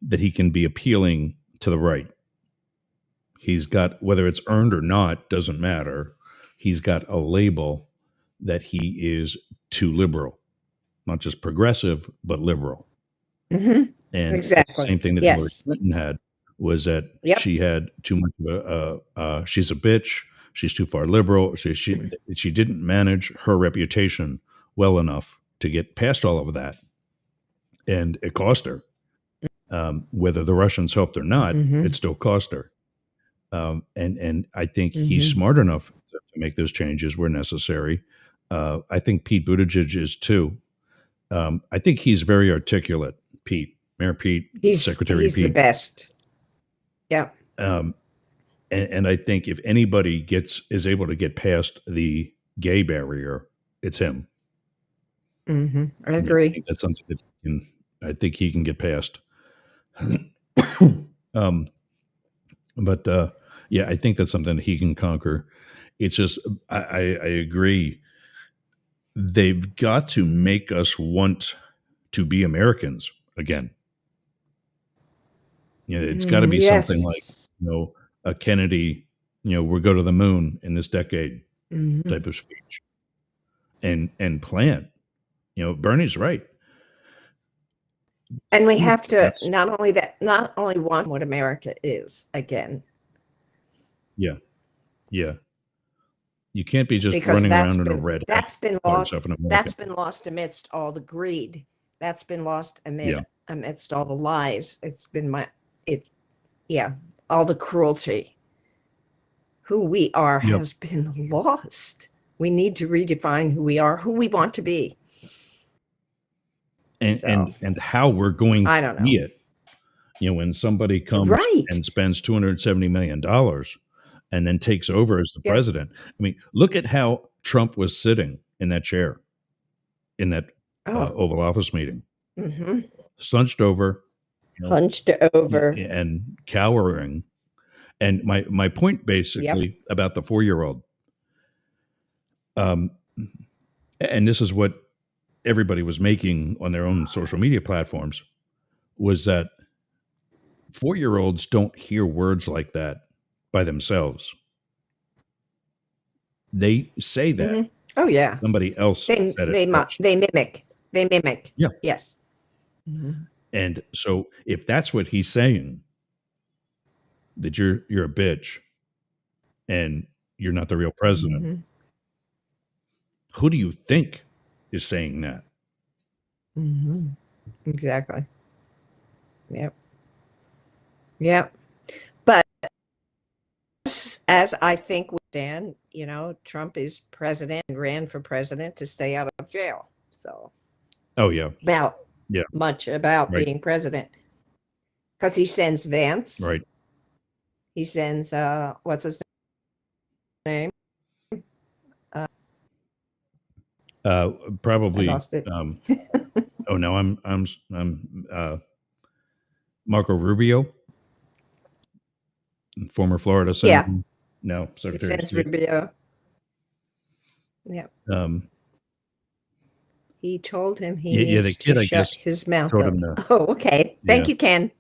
that he can be appealing to the right. He's got, whether it's earned or not, doesn't matter. He's got a label that he is too liberal, not just progressive, but liberal. And Exactly. the same thing that Hillary Clinton had, was that she had too much of a, she's a bitch, she's too far liberal. She didn't manage her reputation well enough to get past all of that. And it cost her. Whether the Russians helped or not, it still cost her. And I think he's smart enough to make those changes where necessary. I think Pete Buttigieg is too. I think he's very articulate, Pete. Mayor Pete, Secretary he's Pete. He's the best. Yeah. And I think if anybody is able to get past the gay barrier, it's him. I agree. I think that's something that I think he can get past. But yeah, I think that's something that he can conquer. It's just, I agree. They've got to make us want to be Americans again. It's got to be something like, a Kennedy, we'll go to the moon in this decade type of speech, and plan. Bernie's right. And we have to not only want what America is again. Yeah. You can't be just running around in a red hat. That's been lost. That's been lost amidst all the greed. That's been lost amidst all the lies. It's been all the cruelty. Who we are has been lost. We need to redefine who we are, who we want to be. And how we're going to be it. When somebody comes and spends $270 million and then takes over as the president. I mean, look at how Trump was sitting in that chair in that Oval Office meeting. Hunched over. And cowering. And my point basically about the 4-year-old, and this is what everybody was making on their own social media platforms, was that 4-year-olds don't hear words like that by themselves. They say that. Oh yeah. Somebody else said it. They mimic. Yeah. Yes. And so if that's what he's saying, that you're a bitch and you're not the real president, who do you think is saying that? Exactly. Yep. But as I think we stand, Trump is president and ran for president to stay out of jail. So. Oh yeah. Much about being president, because he sends Vance. Right. He sends what's his name? Probably. I lost it. Oh no, I'm Marco Rubio, former Florida senator. Yeah. No, Secretary. He sends Rubio. Yeah. He told him he needs to shut his mouth up. Oh, okay. Thank you, Ken.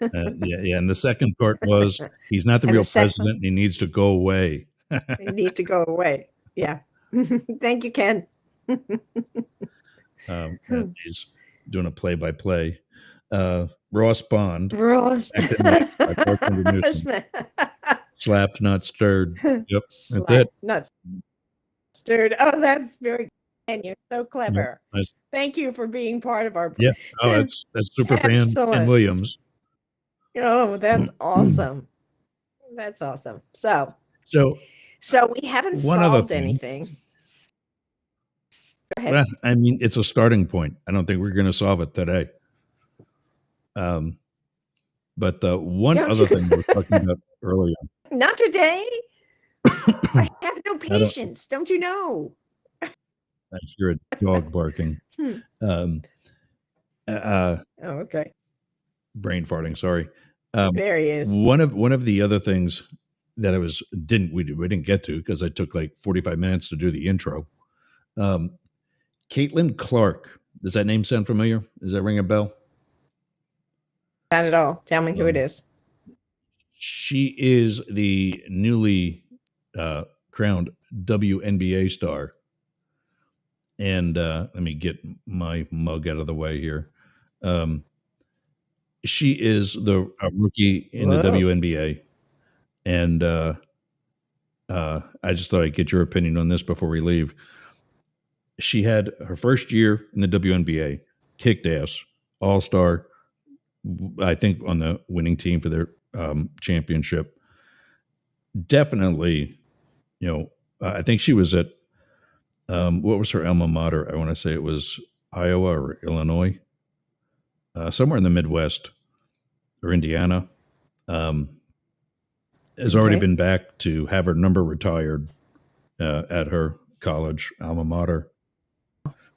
And the second part was he's not the real president and he needs to go away. He needs to go away. Yeah. Thank you, Ken. He's doing a play-by-play. Ross Bond. Ross. By Bartender Newsom. Slapped, not stirred. Yep, Slapped, that's it. not stirred. Oh, that's very good. And you're so clever. Yep, nice. Thank you for being part of our. Yeah. Oh, that's Superfan and Williams. Oh, that's awesome. That's awesome. So we haven't solved anything. Go ahead. Well, I mean, it's a starting point. I don't think we're going to solve it today. But one other thing we were talking about earlier. Not today. I have no patience. Don't you know? I hear a dog barking. Okay. Brain farting. Sorry. There he is. One of the other things that we didn't get to because I took like 45 minutes to do the intro. Caitlin Clark. Does that name sound familiar? Does that ring a bell? Not at all. Tell me who it is. She is the newly crowned WNBA star. And let me get my mug out of the way here. She is the rookie in the WNBA. And I just thought I'd get your opinion on this before we leave. She had her first year in the WNBA, kicked ass, all-star, I think on the winning team for their championship. Definitely, I think she was at, what was her alma mater? I want to say it was Iowa or Illinois, somewhere in the Midwest or Indiana. Has already been back to have her number retired at her college alma mater.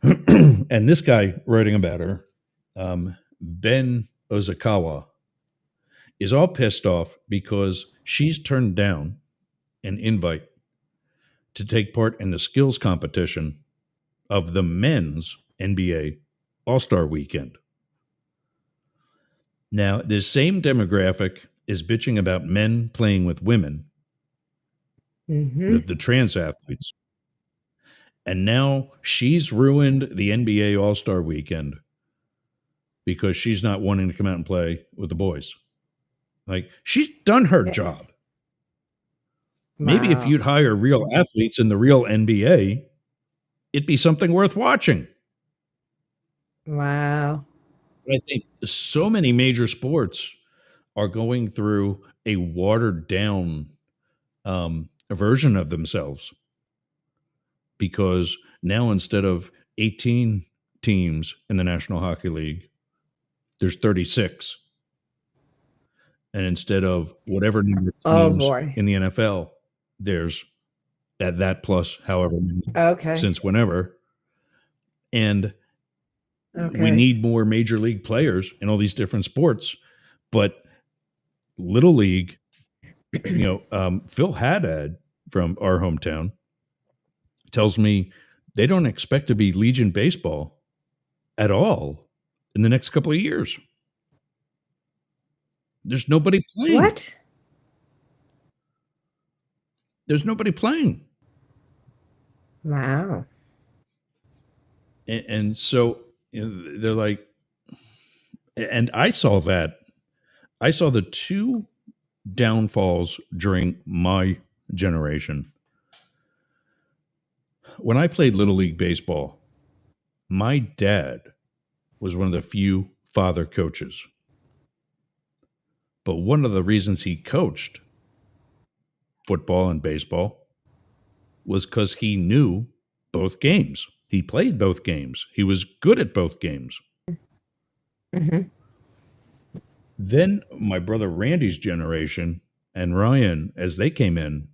And this guy writing about her, Ben Ozakawa, is all pissed off because she's turned down an invite to take part in the skills competition of the men's NBA All-Star Weekend. Now, this same demographic is bitching about men playing with women, the trans athletes. And now she's ruined the NBA All-Star Weekend because she's not wanting to come out and play with the boys. Like, she's done her job. Wow. Maybe if you'd hire real athletes in the real NBA, it'd be something worth watching. Wow. I think so many major sports are going through a watered down version of themselves. Because now instead of 18 teams in the National Hockey League, there's 36. And instead of whatever number of teams in the NFL, there's at that plus however many since whenever. And we need more major league players in all these different sports. But Little League, Phil Haddad from our hometown tells me they don't expect to be Legion baseball at all in the next couple of years. There's nobody playing. What? There's nobody playing. Wow. And so they're like, and I saw that. I saw the two downfalls during my generation. When I played Little League baseball, my dad was one of the few father coaches. But one of the reasons he coached football and baseball was because he knew both games. He played both games. He was good at both games. Mm-hmm. Then my brother Randy's generation and Ryan, as they came in,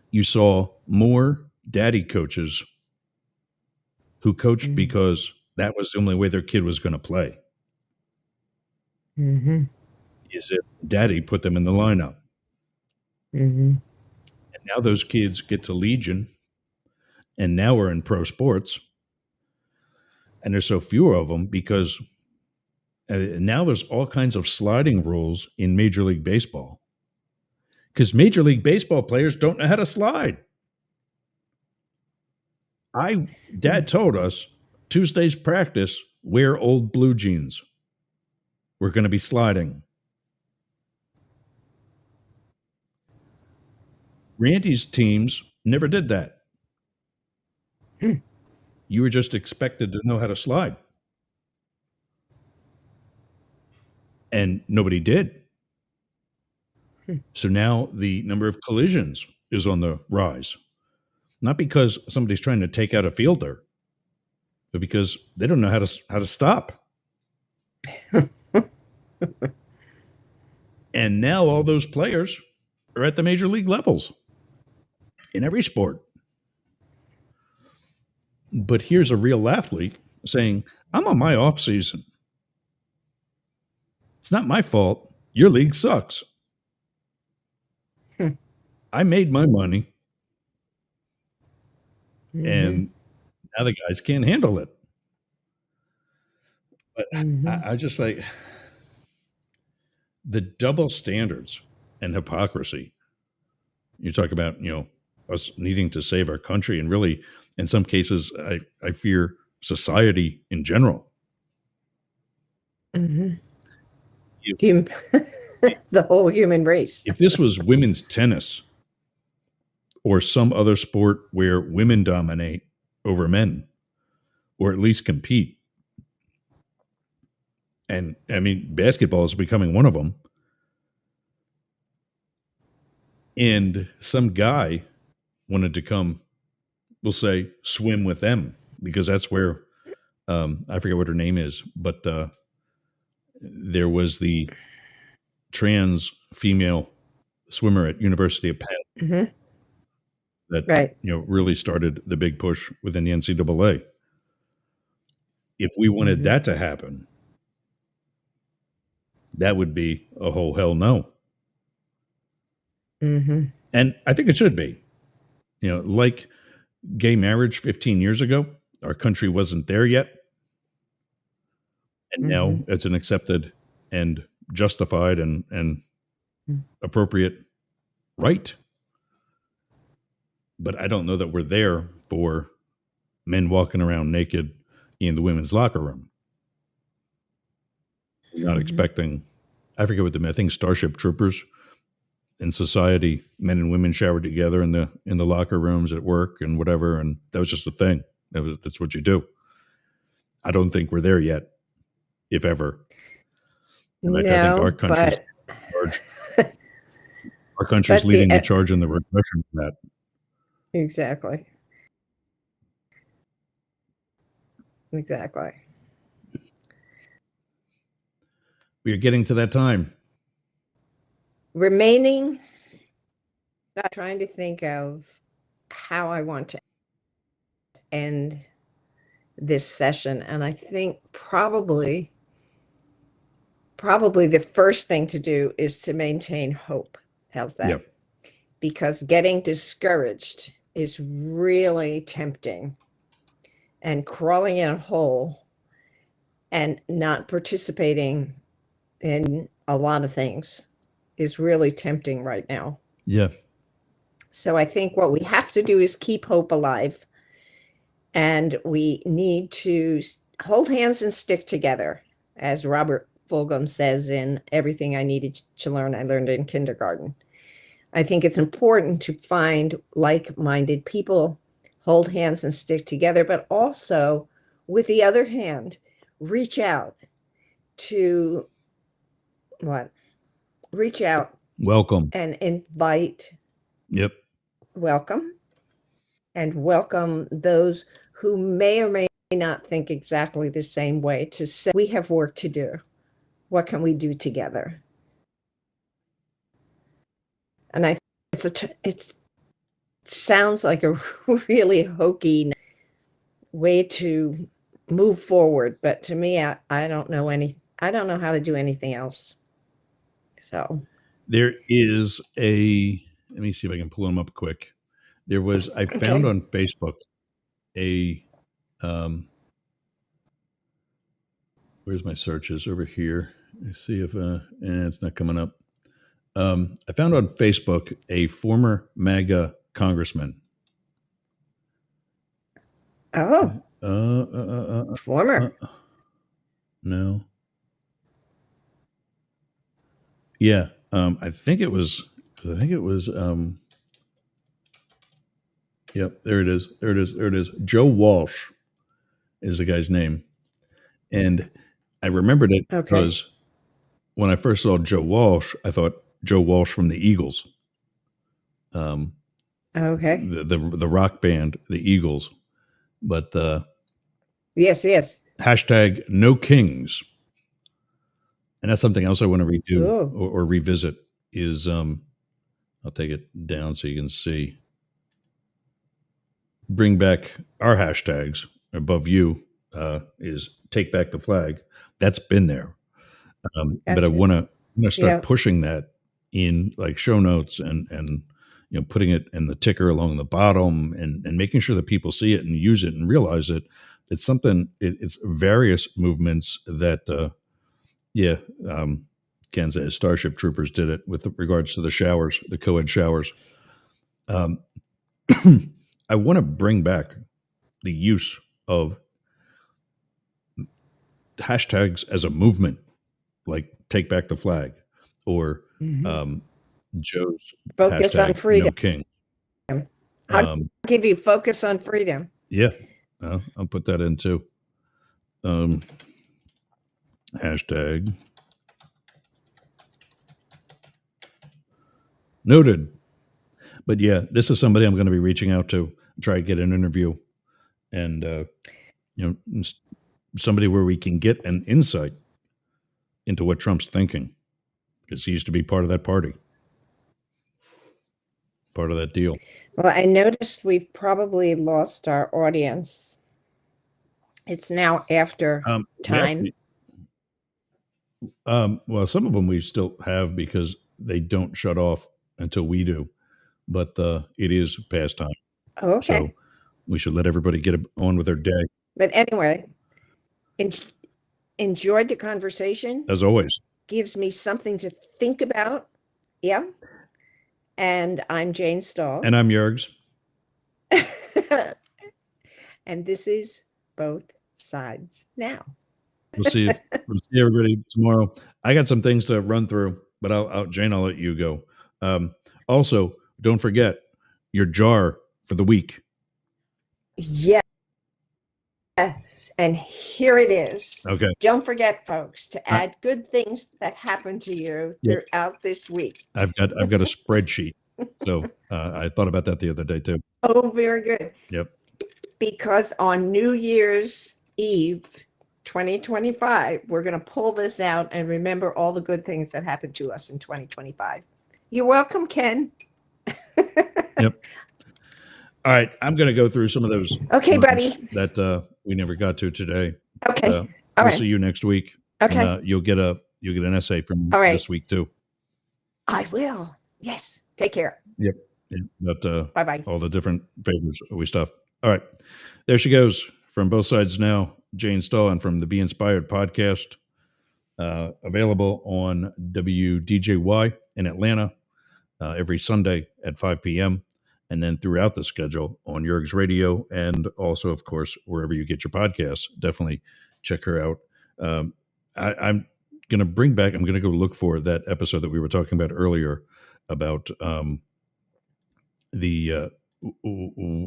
you saw more daddy coaches who coached because that was the only way their kid was going to play. Is if daddy put them in the lineup. And now those kids get to Legion, and now we're in pro sports, and there's so few of them because now there's all kinds of sliding rules in Major League Baseball because Major League Baseball players don't know how to slide. Dad told us Tuesday's practice, wear old blue jeans. We're going to be sliding. Randy's teams never did that. You were just expected to know how to slide. And nobody did. So now the number of collisions is on the rise. Not because somebody's trying to take out a fielder, but because they don't know how to stop. And now all those players are at the major league levels in every sport. But here's a real athlete saying, I'm on my off season. It's not my fault. Your league sucks. I made my money. And now the guys can't handle it. But I just like the double standards and hypocrisy. You talk about, us needing to save our country, and really, in some cases, I fear society in general. The whole human race. If this was women's tennis or some other sport where women dominate over men, or at least compete, and I mean, basketball is becoming one of them, and some guy wanted to come, we'll say, swim with them, because that's where, I forget what her name is, but there was the trans female swimmer at University of Penn that really started the big push within the NCAA. If we wanted that to happen, that would be a whole hell no. And I think it should be. Like gay marriage 15 years ago, our country wasn't there yet. And now it's an accepted and justified and appropriate right. But I don't know that we're there for men walking around naked in the women's locker room. You're not expecting, I forget what I think Starship Troopers in society, men and women showered together in the locker rooms at work and whatever, and that was just a thing. That's what you do. I don't think we're there yet, if ever. No, I think our country's our country's leading the charge in the regression of that. Exactly. We are getting to that time. Remaining, trying to think of how I want to end this session. And I think probably the first thing to do is to maintain hope. How's that? Yep. Because getting discouraged is really tempting, and crawling in a hole and not participating in a lot of things is really tempting right now. Yeah. So I think what we have to do is keep hope alive, and we need to hold hands and stick together, as Robert Fulghum says in Everything I Needed to Learn, I Learned in Kindergarten. I think it's important to find like-minded people, hold hands and stick together, but also, with the other hand, reach out to Welcome. And invite. Yep. Welcome. And welcome those who may or may not think exactly the same way, to say, we have work to do. What can we do together? And I think it sounds like a really hokey way to move forward, but to me, I don't know how to do anything else. So there is let me see if I can pull them up quick. I found on Facebook where's my searches over here? Let's see if it's not coming up. I found on Facebook a former MAGA congressman. Oh. Former. No. Yeah. I think it was. Yep. There it is. There it is. Joe Walsh is the guy's name, and I remembered it Okay. because when I first saw Joe Walsh, I thought Joe Walsh from the Eagles, Okay. the rock band, the Eagles. But Yes. hashtag no kings, and that's something else I want to redo Oh. or revisit. Is I'll take it down so you can see. Bring back our hashtags above you is take back the flag. That's been there, but I Gotcha. want to start Yeah. pushing that in like show notes and putting it in the ticker along the bottom and making sure that people see it and use it and realize it. It's something. It's various movements that Ken says Starship Troopers did it with regards to the showers, the co-ed showers. I want to bring back the use of hashtags as a movement, like take back the flag or Joe's Focus on hashtag freedom. no king. I'll give you focus on freedom. Yeah, I'll put that in too. Hashtag noted. But yeah, this is somebody I'm going to be reaching out to, try to get an interview, and somebody where we can get an insight into what Trump's thinking, because he used to be part of that party, part of that deal. Well, I noticed we've probably lost our audience. It's now after time. Well, some of them we still have because they don't shut off until we do, but it is past time. Okay. So we should let everybody get on with their day. But anyway, enjoyed the conversation. As always. Gives me something to think about. Yeah. And I'm Jane Stahl. And I'm Yergs. And this is Both Sides Now. We'll see everybody tomorrow. I got some things to run through, but Jane, I'll let you go. Also, don't forget your jar for the week. Yes. And here it is. Okay. Don't forget, folks, to add good things that happen to you throughout this week. I've got a spreadsheet. So I thought about that the other day too. Oh, very good. Yep. Because on New Year's Eve, 2025, we're going to pull this out and remember all the good things that happened to us in 2025. You're welcome, Ken. Yep. All right. I'm going to go through some of those. Okay, buddy. That we never got to today. Okay. All right. We'll see you next week. Okay. And, you'll get an essay from this week too. I will. Yes. Take care. Yep. But bye-bye. All the different favors we stuff. All right. There she goes from Both Sides Now, Jane Stahl, and from the Be Inspired podcast, available on WDJY in Atlanta every Sunday at 5 p.m. And then throughout the schedule on Yerg's Radio and also, of course, wherever you get your podcasts. Definitely check her out. I'm going to bring back, I'm going to go look for that episode that we were talking about earlier about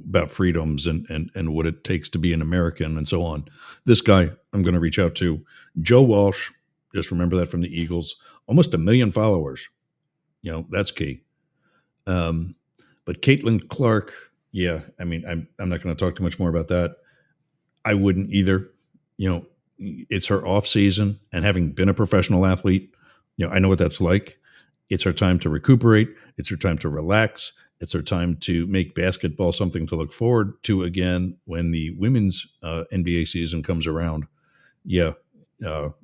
about freedoms and what it takes to be an American and so on. This guy I'm going to reach out to, Joe Walsh. Just remember that from the Eagles. Almost 1 million followers. That's key. But Caitlin Clark, yeah, I mean, I'm not going to talk too much more about that. I wouldn't either. It's her off season, and having been a professional athlete, I know what that's like. It's her time to recuperate. It's her time to relax. It's her time to make basketball something to look forward to again when the women's NBA season comes around. Yeah,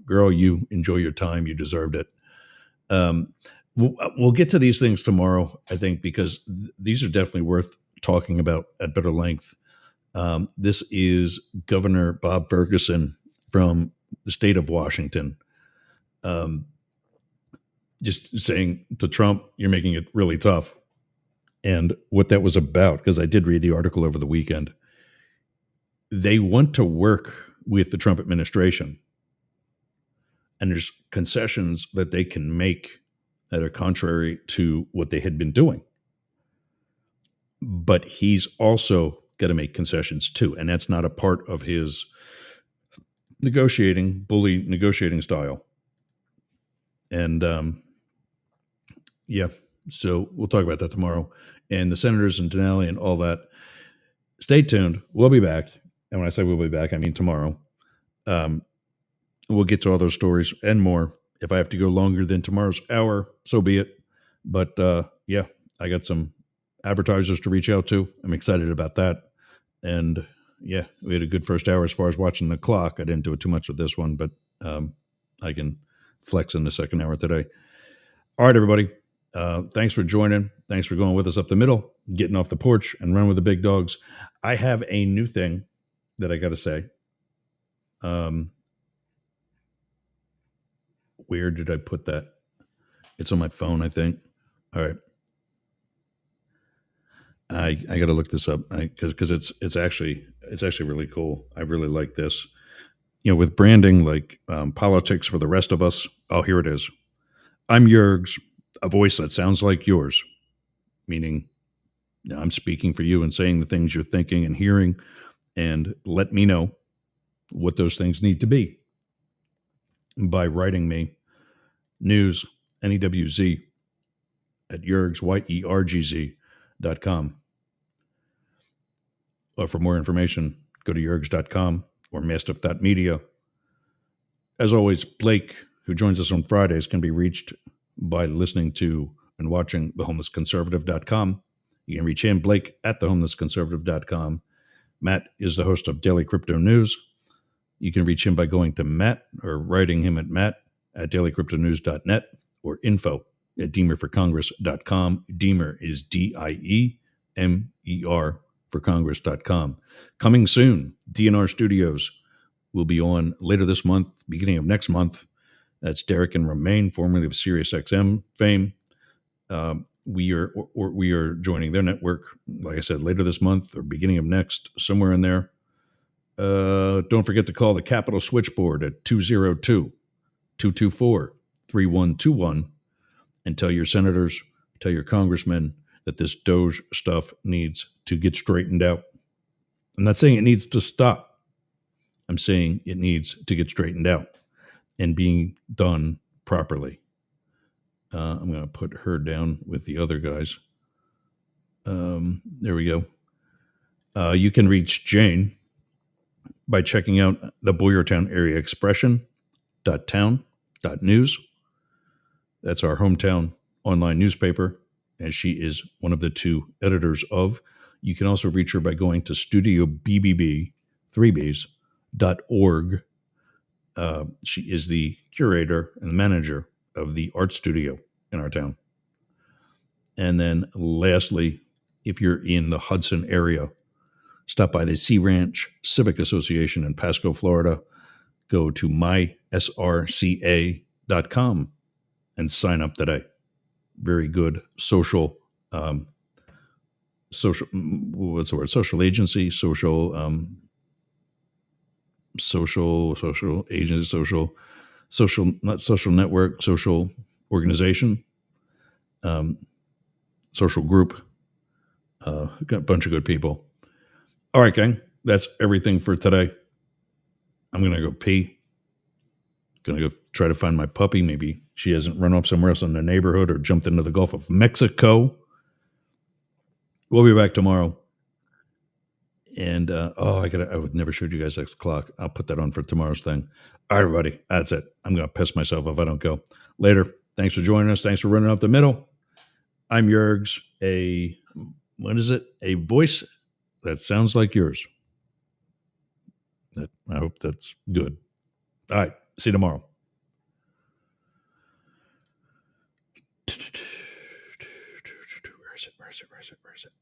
girl, you enjoy your time. You deserved it. We'll get to these things tomorrow, I think, because these are definitely worth talking about at better length. This is Governor Bob Ferguson from the state of Washington. Just saying to Trump, you're making it really tough. And what that was about, because I did read the article over the weekend, they want to work with the Trump administration. And there's concessions that they can make that are contrary to what they had been doing. But he's also got to make concessions too, and that's not a part of his bully negotiating style. And so we'll talk about that tomorrow. And the senators and Denali and all that. Stay tuned. We'll be back. And when I say we'll be back, I mean tomorrow. We'll get to all those stories and more. If I have to go longer than tomorrow's hour, so be it. But I got some advertisers to reach out to. I'm excited about that. And yeah, we had a good first hour as far as watching the clock. I didn't do it too much with this one, but I can flex in the second hour today. All right, everybody. Thanks for joining. Thanks for going with us up the middle, getting off the porch and running with the big dogs. I have a new thing that I got to say. Where did I put that? It's on my phone, I think. All right. I got to look this up because it's actually really cool. I really like this. With branding like politics for the rest of us. Oh, here it is. I'm Jurgs, a voice that sounds like yours, meaning I'm speaking for you and saying the things you're thinking and hearing, and let me know what those things need to be by writing me news, NEWZ, at Jurgs, YERGZ.com. Or for more information, go to Jurgs.com or mastiff.media. As always, Blake, who joins us on Fridays, can be reached by listening to and watching thehomelessconservative.com. You can reach him, Blake, at thehomelessconservative.com. Matt is the host of Daily Crypto News. You can reach him by going to Matt or writing him at matt@dailycryptonews.net or info@deemerforcongress.com. Deemer is DIEMER for Congress.com. Coming soon, DNR Studios will be on later this month, beginning of next month. That's Derek and Romaine, formerly of SiriusXM fame. We are joining their network, like I said, later this month or beginning of next, somewhere in there. Don't forget to call the Capitol switchboard at 202-224-3121 and tell your senators, tell your congressmen that this Doge stuff needs to get straightened out. I'm not saying it needs to stop. I'm saying it needs to get straightened out and being done properly. I'm going to put her down with the other guys. There we go. You can reach Jane by checking out the Boyertown Area Expression.town.news. That's our hometown online newspaper, and she is one of the two editors of. You can also reach her by going to studiobbb3bs.org. She is the curator and the manager of the art studio in our town. And then lastly, if you're in the Hudson area, stop by the Sea Ranch Civic Association in Pasco, Florida. Go to mysrca.com and sign up today. Very good social agency, social network, social organization, social group. Got a bunch of good people. All right, gang, that's everything for today. I'm going to go pee. Going to go try to find my puppy. Maybe she hasn't run off somewhere else in the neighborhood or jumped into the Gulf of Mexico. We'll be back tomorrow. And, I would never showed you guys X clock. I'll put that on for tomorrow's thing. All right, everybody. That's it. I'm going to piss myself if I don't go. Later. Thanks for joining us. Thanks for running up the middle. I'm Jurgs, a voice that sounds like yours. I hope that's good. All right. See you tomorrow. Where is it?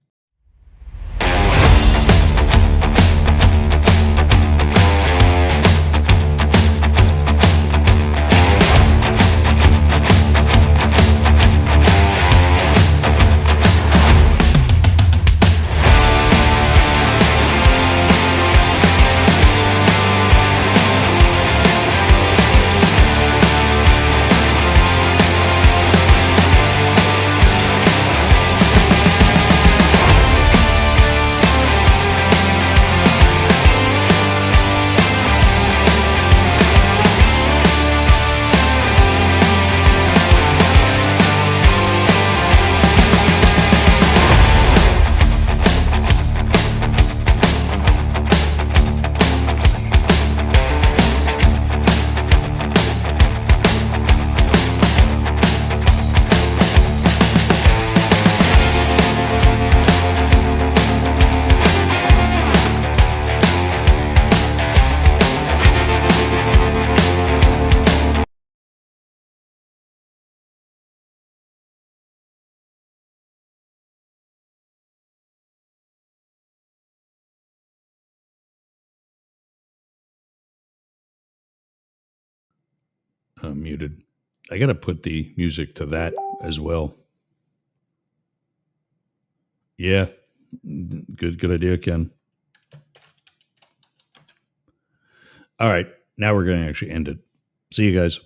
muted. I got to put the music to that as well. Yeah. Good idea, Ken. All right. Now we're going to actually end it. See you guys.